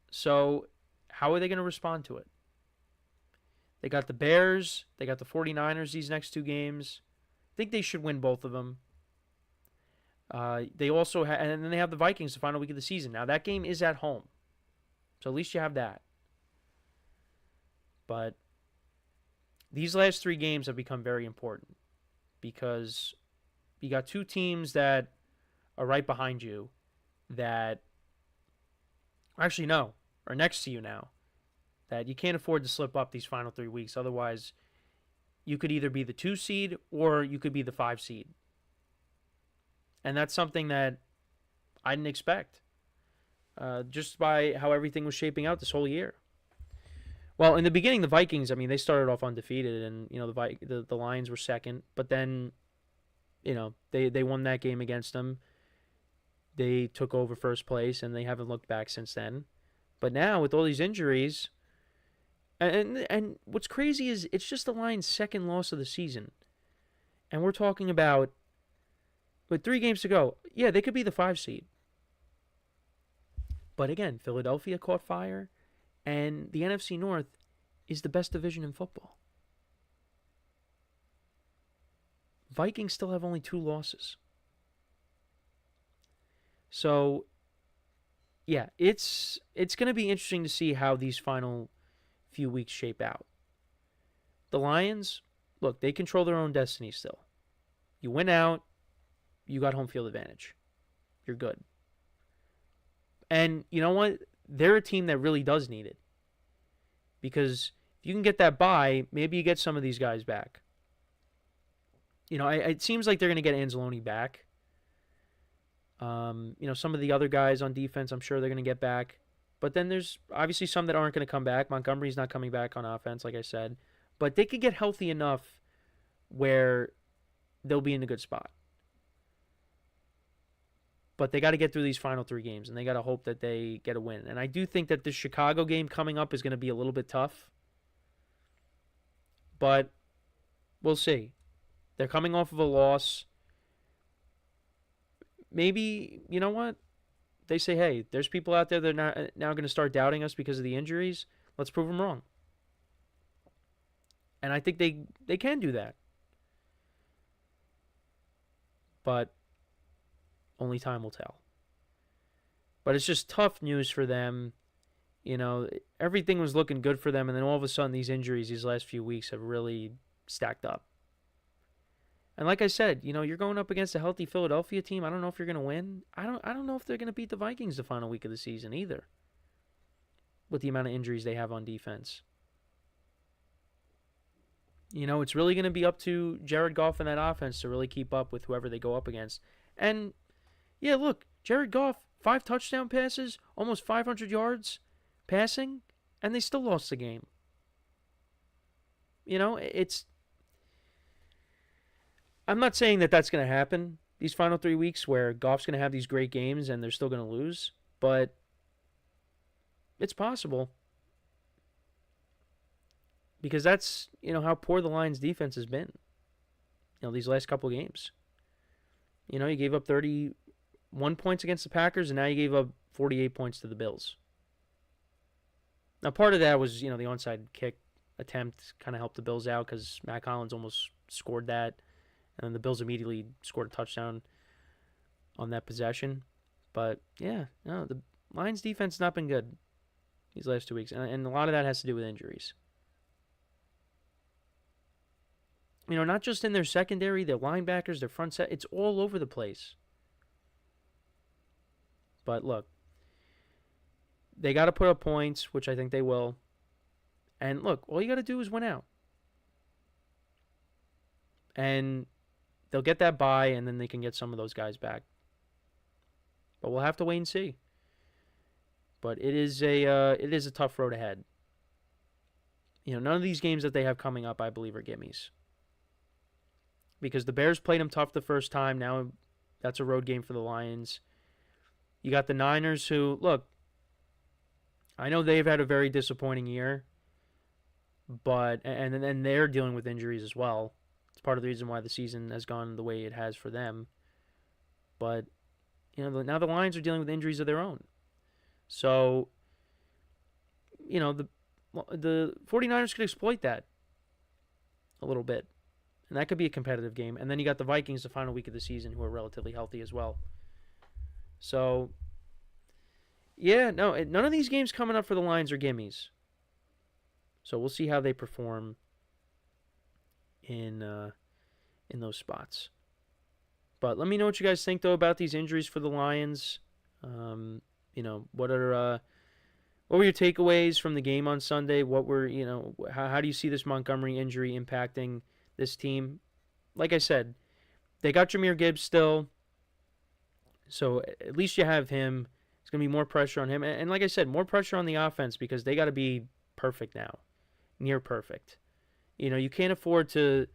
So, how are they going to respond to it? They got the Bears. They got the 49ers these next two games. I think they should win both of them. They also and then they have the Vikings the final week of the season. Now, that game is at home. So, at least you have that. But these last three games have become very important because you got two teams that are right behind you that actually, no, are next to you now, that you can't afford to slip up these final 3 weeks. Otherwise, you could either be the 2 seed or you could be the 5 seed. And that's something that I didn't expect just by how everything was shaping out this whole year. Well, in the beginning, the Vikings, they started off undefeated, and, the Lions were second. But then, they won that game against them. They took over first place, and they haven't looked back since then. But now, with all these injuries, and what's crazy is it's just the Lions' second loss of the season. And we're talking about, with 3 games to go, yeah, they could be the 5 seed. But again, Philadelphia caught fire, and the NFC North is the best division in football. Vikings still have only 2 losses. So, yeah, it's going to be interesting to see how these final few weeks shape out. The Lions, look, they control their own destiny still. You win out, you got home field advantage. You're good. And you know what? They're a team that really does need it. Because if you can get that bye, maybe you get some of these guys back. It seems like they're going to get Anzalone back. Some of the other guys on defense, I'm sure they're going to get back. But then there's obviously some that aren't going to come back. Montgomery's not coming back on offense, like I said. But they could get healthy enough where they'll be in a good spot. But they got to get through these final 3 games, and they got to hope that they get a win. And I do think that this Chicago game coming up is going to be a little bit tough. But we'll see. They're coming off of a loss. Maybe, you know what? They say, hey, there's people out there that are now going to start doubting us because of the injuries. Let's prove them wrong. And I think they can do that. But only time will tell. But it's just tough news for them. Everything was looking good for them, and then all of a sudden these injuries these last few weeks have really stacked up. And like I said, you're going up against a healthy Philadelphia team. I don't know if you're going to win. I don't know if they're going to beat the Vikings the final week of the season either, with the amount of injuries they have on defense. It's really going to be up to Jared Goff and that offense to really keep up with whoever they go up against. And, yeah, look, Jared Goff, 5 touchdown passes, almost 500 yards passing, and they still lost the game. I'm not saying that that's going to happen these final 3 weeks where Goff's going to have these great games and they're still going to lose, but it's possible. Because that's, how poor the Lions' defense has been, these last couple games. You gave up 31 points against the Packers, and now you gave up 48 points to the Bills. Now, part of that was, the onside kick attempt kind of helped the Bills out because Matt Collins almost scored that, and then the Bills immediately scored a touchdown on that possession. But, yeah, no, the Lions' defense has not been good these last 2 weeks, and a lot of that has to do with injuries. Not just in their secondary, their linebackers, their front set. It's all over the place. But look, they got to put up points, which I think they will. And look, all you got to do is win out. And they'll get that bye, and then they can get some of those guys back. But we'll have to wait and see. But it is a tough road ahead. None of these games that they have coming up, I believe, are gimmies. Because the Bears played them tough the first time. Now that's a road game for the Lions. You got the Niners who, look, I know they've had a very disappointing year. But, and they're dealing with injuries as well. It's part of the reason why the season has gone the way it has for them. But, now the Lions are dealing with injuries of their own. So, the 49ers could exploit that a little bit. And that could be a competitive game. And then you got the Vikings the final week of the season who are relatively healthy as well. So, yeah, no, none of these games coming up for the Lions are gimmies. So we'll see how they perform in those spots. But let me know what you guys think, though, about these injuries for the Lions. What were your takeaways from the game on Sunday? What were, how do you see this Montgomery injury impacting this team? Like I said, they got Jahmyr Gibbs still, so at least you have him. It's going to be more pressure on him. And like I said, more pressure on the offense because they got to be perfect now, near perfect. You can't afford to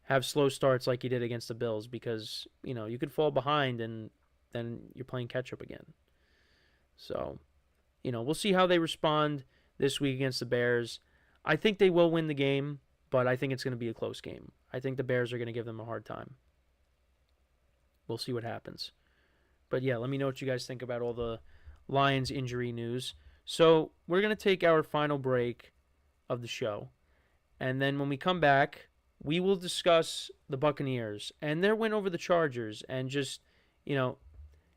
have slow starts like you did against the Bills because, you could fall behind and then you're playing catch-up again. So, we'll see how they respond this week against the Bears. I think they will win the game, but I think it's going to be a close game. I think the Bears are going to give them a hard time. We'll see what happens. But yeah, let me know what you guys think about all the Lions injury news. So we're going to take our final break of the show. And then when we come back, we will discuss the Buccaneers and their win over the Chargers and just,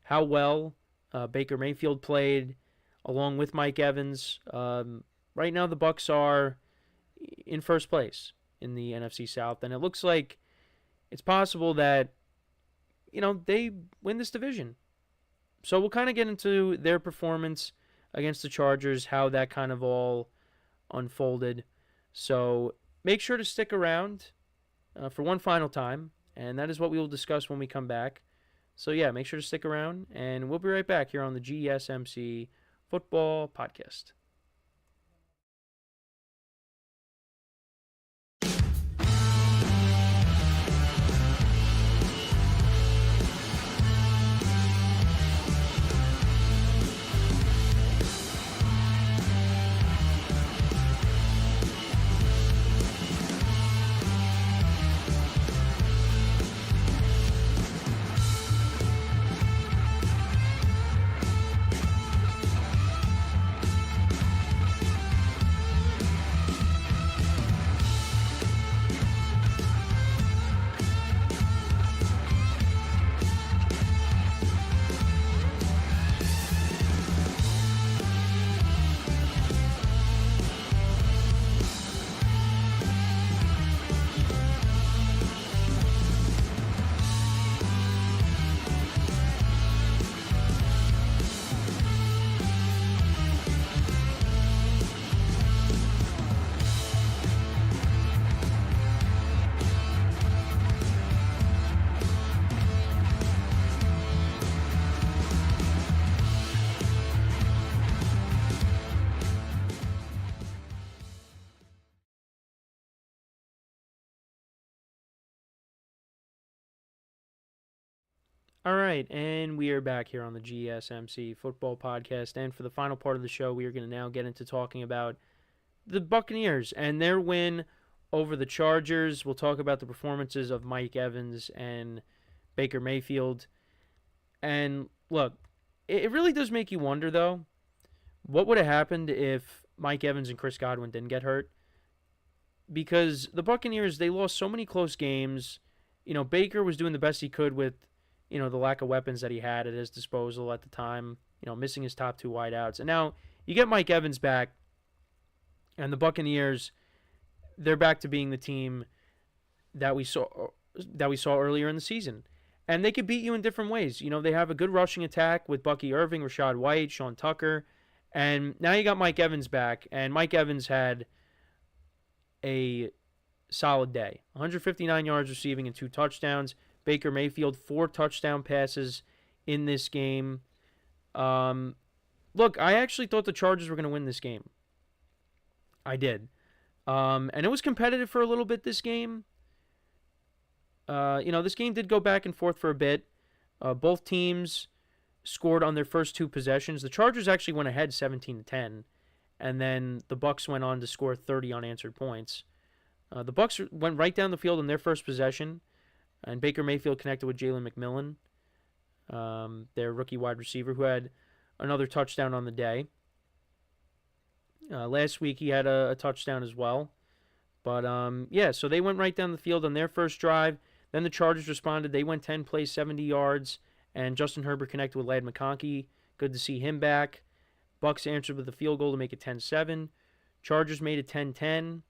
how well Baker Mayfield played along with Mike Evans. Right now the Bucs are in first place in the NFC South, and it looks like it's possible that, they win this division. So we'll kind of get into their performance against the Chargers, how that kind of all unfolded. So make sure to stick around for one final time, and that is what we will discuss when we come back. So yeah, make sure to stick around, and we'll be right back here on the GSMC Football Podcast. All right, and we are back here on the GSMC Football Podcast, and for the final part of the show, we are going to now get into talking about the Buccaneers and their win over the Chargers. We'll talk about the performances of Mike Evans and Baker Mayfield. And look, it really does make you wonder, though, what would have happened if Mike Evans and Chris Godwin didn't get hurt? Because the Buccaneers, they lost so many close games. Baker was doing the best he could with the lack of weapons that he had at his disposal at the time, missing his top two wideouts. And now you get Mike Evans back, and the Buccaneers, they're back to being the team that we saw earlier in the season. And they could beat you in different ways. You know, they have a good rushing attack with Bucky Irving, Rashad White, Sean Tucker. And now you got Mike Evans back. And Mike Evans had a solid day. 159 yards receiving and 2 touchdowns. Baker Mayfield, 4 touchdown passes in this game. Look, I actually thought the Chargers were going to win this game. I did. And it was competitive for a little bit this game. This game did go back and forth for a bit. Both teams scored on their first 2 possessions. The Chargers actually went ahead 17-10, and then the Bucs went on to score 30 unanswered points. The Bucs went right down the field on their first possession, and Baker Mayfield connected with Jalen McMillan, their rookie wide receiver, who had another touchdown on the day. Last week he had a touchdown as well. But, so they went right down the field on their first drive. Then the Chargers responded. They went 10 plays, 70 yards, and Justin Herbert connected with Ladd McConkey. Good to see him back. Bucs answered with a field goal to make it 10-7. Chargers made it 10-10.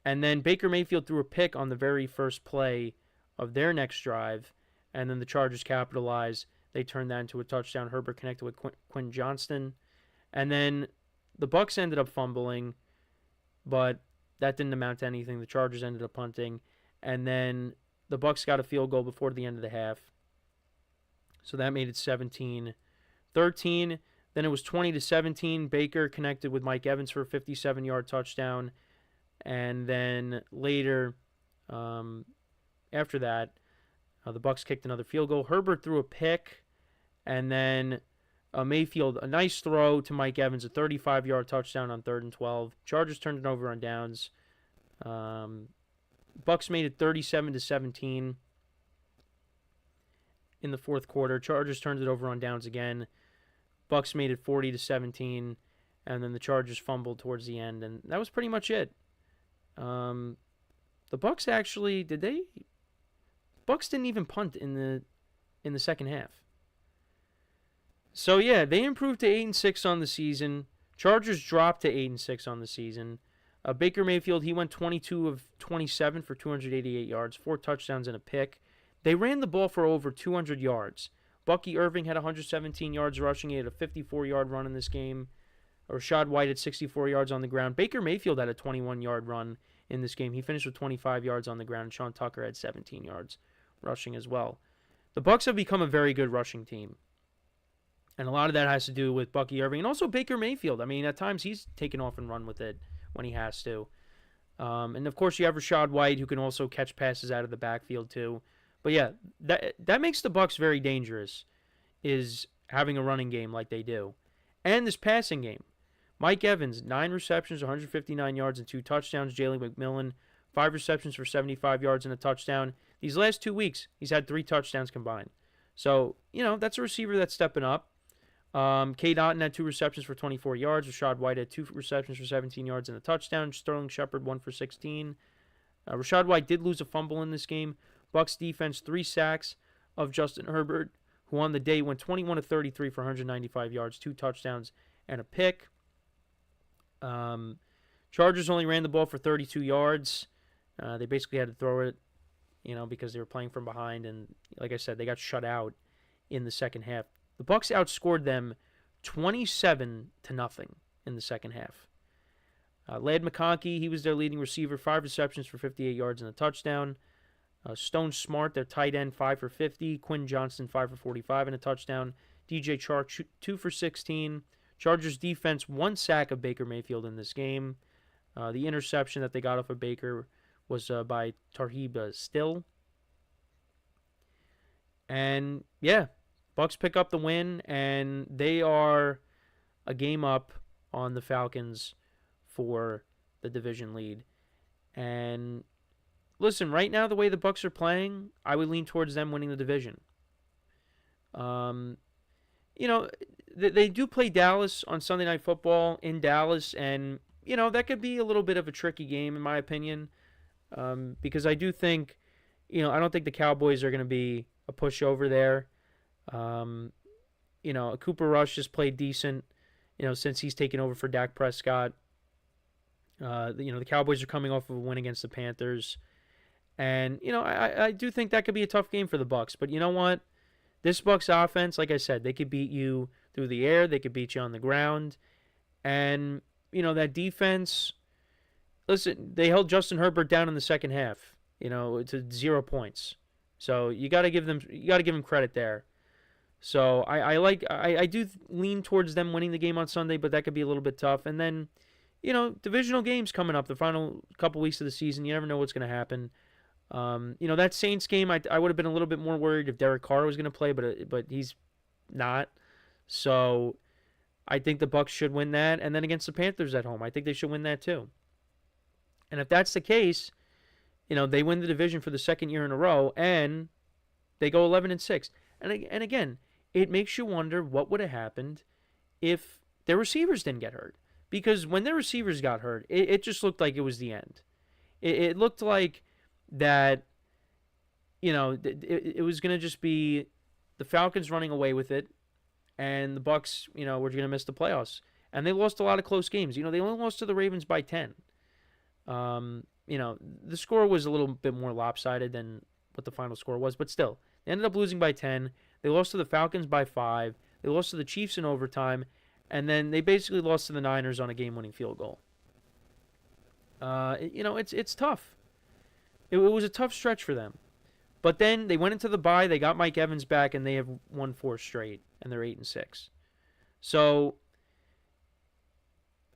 And then Baker Mayfield threw a pick on the very first play of their next drive, and then the Chargers capitalized. They turned that into a touchdown. Herbert connected with Quinn Johnston. And then the Bucs ended up fumbling, but that didn't amount to anything. The Chargers ended up punting, and then the Bucs got a field goal before the end of the half. So that made it 17-13. Then it was 20-17. Baker connected with Mike Evans for a 57-yard touchdown. And then later, after that, the Bucs kicked another field goal. Herbert threw a pick, and then Mayfield, a nice throw to Mike Evans, a 35-yard touchdown on 3rd and 12. Chargers turned it over on downs. Bucs made it 37-17 in the fourth quarter. Chargers turned it over on downs again. Bucs made it 40-17, and then the Chargers fumbled towards the end, and that was pretty much it. The Bucs actually Bucs didn't even punt in the second half. So yeah, they improved to 8-6 on the season. Chargers dropped to 8-6 on the season. Baker Mayfield, he went 22 of 27 for 288 yards, 4 touchdowns and a pick. They ran the ball for over 200 yards. Bucky Irving had 117 yards rushing. He had a 54-yard run in this game. Rashad White had 64 yards on the ground. Baker Mayfield had a 21-yard run in this game. He finished with 25 yards on the ground. And Sean Tucker had 17 yards rushing as well. The Bucs have become a very good rushing team. And a lot of that has to do with Bucky Irving and also Baker Mayfield. I mean, at times he's taken off and run with it when he has to. And, of course, you have Rashad White, who can also catch passes out of the backfield, too. But, yeah, that makes the Bucs very dangerous, is having a running game like they do. And this passing game. Mike Evans, 9 receptions, 159 yards, and 2 touchdowns. Jalen McMillan, 5 receptions for 75 yards and a touchdown. These last 2 weeks, he's had 3 touchdowns combined. So, that's a receiver that's stepping up. Cade Otton had 2 receptions for 24 yards. Rashad White had 2 receptions for 17 yards and a touchdown. Sterling Shepard, 1 for 16. Rashad White did lose a fumble in this game. Bucs defense, 3 sacks of Justin Herbert, who on the day went 21 of 33 for 195 yards, 2 touchdowns, and a pick. Chargers only ran the ball for 32 yards. They basically had to throw it, because they were playing from behind. And like I said, they got shut out in the second half. The Bucs outscored them 27-0 in the second half. Ladd McConkey, he was their leading receiver, 5 receptions for 58 yards and a touchdown. Stone Smart, their tight end, 5 for 50. Quinn Johnston, 5 for 45 and a touchdown. DJ Chark, 2 for 16. Chargers defense, 1 sack of Baker Mayfield in this game. The interception that they got off of Baker was by Tarheeb Still. And, yeah, Bucs pick up the win, and they are a game up on the Falcons for the division lead. And listen, right now, the way the Bucs are playing, I would lean towards them winning the division. They do play Dallas on Sunday Night Football in Dallas, and, that could be a little bit of a tricky game, in my opinion, because I do think, I don't think the Cowboys are going to be a pushover there. Cooper Rush just played decent, since he's taken over for Dak Prescott. The Cowboys are coming off of a win against the Panthers. And, I do think that could be a tough game for the Bucs. But you know what? This Bucs offense, like I said, they could beat you through the air. They could beat you on the ground. And, that defense, listen, they held Justin Herbert down in the second half, to 0 points. So you got to give him credit there. So I do lean towards them winning the game on Sunday, but that could be a little bit tough. And then, divisional games coming up, the final couple weeks of the season, you never know what's going to happen. That Saints game, I would have been a little bit more worried if Derek Carr was going to play, but he's not. So I think the Bucs should win that. And then against the Panthers at home, I think they should win that too. And if that's the case, they win the division for the second year in a row, and they go 11-6. And again, it makes you wonder what would have happened if their receivers didn't get hurt. Because when their receivers got hurt, it just looked like it was the end. It looked like that, it was going to just be the Falcons running away with it, and the Bucs, were going to miss the playoffs. And they lost a lot of close games. They only lost to the Ravens by 10. The score was a little bit more lopsided than what the final score was, but still, they ended up losing by 10. They lost to the Falcons by 5. They lost to the Chiefs in overtime, and then they basically lost to the Niners on a game-winning field goal. It's tough. It was a tough stretch for them. But then they went into the bye, they got Mike Evans back, and they have won 4 straight, and they're 8-6. So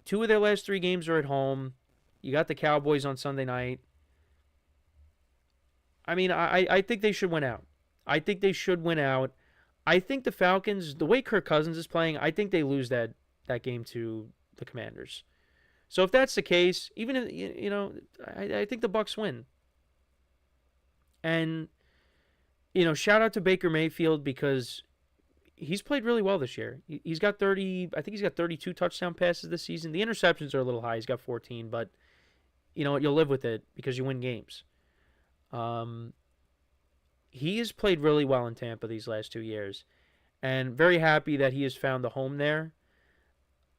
2 of their last 3 games are at home. You got the Cowboys on Sunday night. I mean, I think they should win out. I think the Falcons, the way Kirk Cousins is playing, I think they lose that game to the Commanders. So if that's the case, even if, I think the Bucs win. And shout out to Baker Mayfield because he's played really well this year. He's got 32 touchdown passes this season. The interceptions are a little high. He's got 14, but you'll live with it because you win games. He has played really well in Tampa these last 2 years, and very happy that he has found a home there.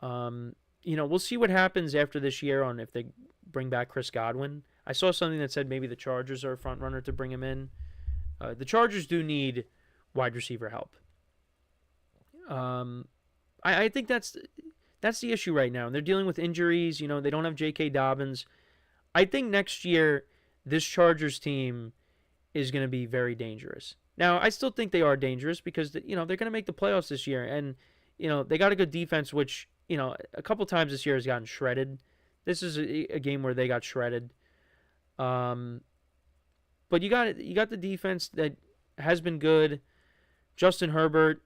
We'll see what happens after this year on if they bring back Chris Godwin. I saw something that said maybe the Chargers are a front runner to bring him in. The Chargers do need wide receiver help. I think that's the issue right now. And they're dealing with injuries. They don't have J.K. Dobbins. I think next year this Chargers team is going to be very dangerous. Now, I still think they are dangerous because they're going to make the playoffs this year. And, they got a good defense, which, a couple times this year has gotten shredded. This is a game where they got shredded. But you got the defense that has been good. Justin Herbert,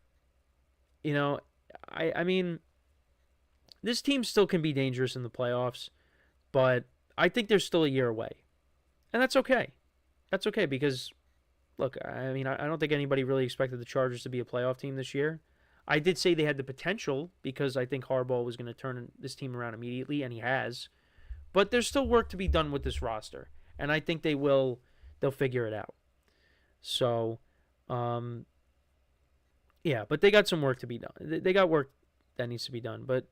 I mean, this team still can be dangerous in the playoffs, but I think they're still a year away. And that's okay. That's okay because, look, I mean, I don't think anybody really expected the Chargers to be a playoff team this year. I did say they had the potential because I think Harbaugh was going to turn this team around immediately, and he has. But there's still work to be done with this roster, and I think they'll figure it out. So, yeah, but they got some work to be done. They got work that needs to be done. But,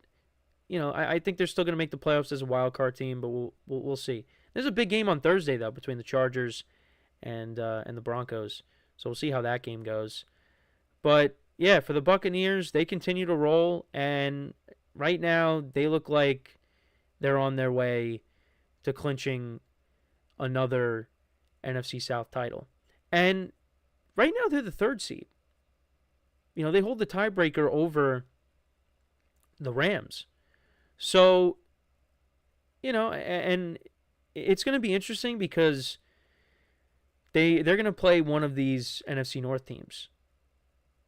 I think they're still going to make the playoffs as a wild card team, but we'll see. There's a big game on Thursday, though, between the Chargers and the Broncos. So we'll see how that game goes. But, yeah, for the Buccaneers, they continue to roll, and right now they look like they're on their way to clinching another NFC South title. And right now they're the 3rd seed. They hold the tiebreaker over the Rams. So, and it's going to be interesting because they're going to play one of these NFC North teams,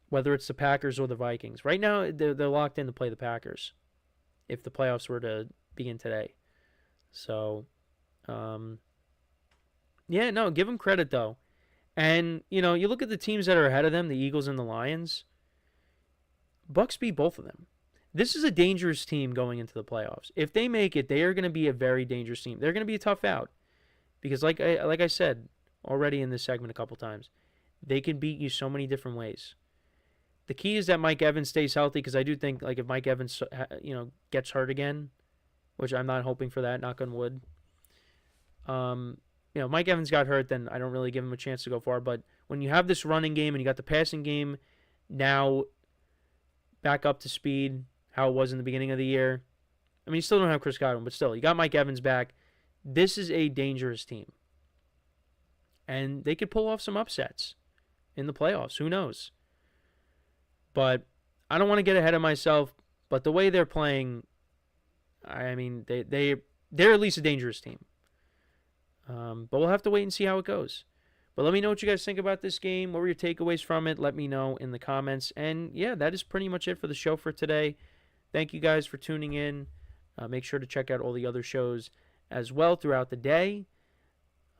whether it's the Packers or the Vikings. Right now, they're locked in to play the Packers if the playoffs were to begin today. So, yeah, no, give them credit, though. And, you look at the teams that are ahead of them, the Eagles and the Lions. Bucs beat both of them. This is a dangerous team going into the playoffs. If they make it, they are going to be a very dangerous team. They're going to be a tough out. Because like I said already in this segment a couple times, they can beat you so many different ways. The key is that Mike Evans stays healthy, because I do think if Mike Evans gets hurt again, which I'm not hoping for that, knock on wood, Mike Evans got hurt, then I don't really give him a chance to go far. But when you have this running game and you got the passing game now back up to speed, how it was in the beginning of the year. I mean, you still don't have Chris Godwin, but still, you got Mike Evans back. This is a dangerous team. And they could pull off some upsets in the playoffs. Who knows? But I don't want to get ahead of myself. But the way they're playing, I mean, they're at least a dangerous team. But we'll have to wait and see how it goes. But let me know what you guys think about this game. What were your takeaways from it? Let me know in the comments. And yeah, that is pretty much it for the show for today. Thank you guys for tuning in. Make sure to check out all the other shows as well throughout the day.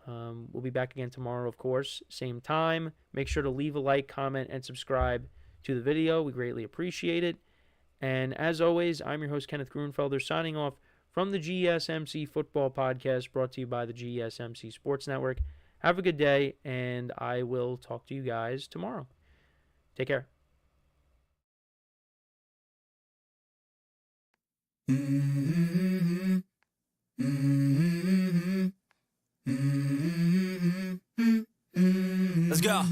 We'll be back again tomorrow, of course, same time. Make sure to leave a like, comment, and subscribe to the video. We greatly appreciate it. And as always, I'm your host, Kenneth Grunfelder, signing off from the GSMC Football Podcast, brought to you by the GSMC Sports Network. Have a good day, and I will talk to you guys tomorrow. Take care. Let's go.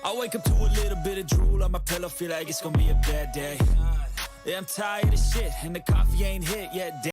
I wake up to a little bit of drool on my pillow, feel like it's gonna be a bad day. Yeah, I'm tired of shit, and the coffee ain't hit yet.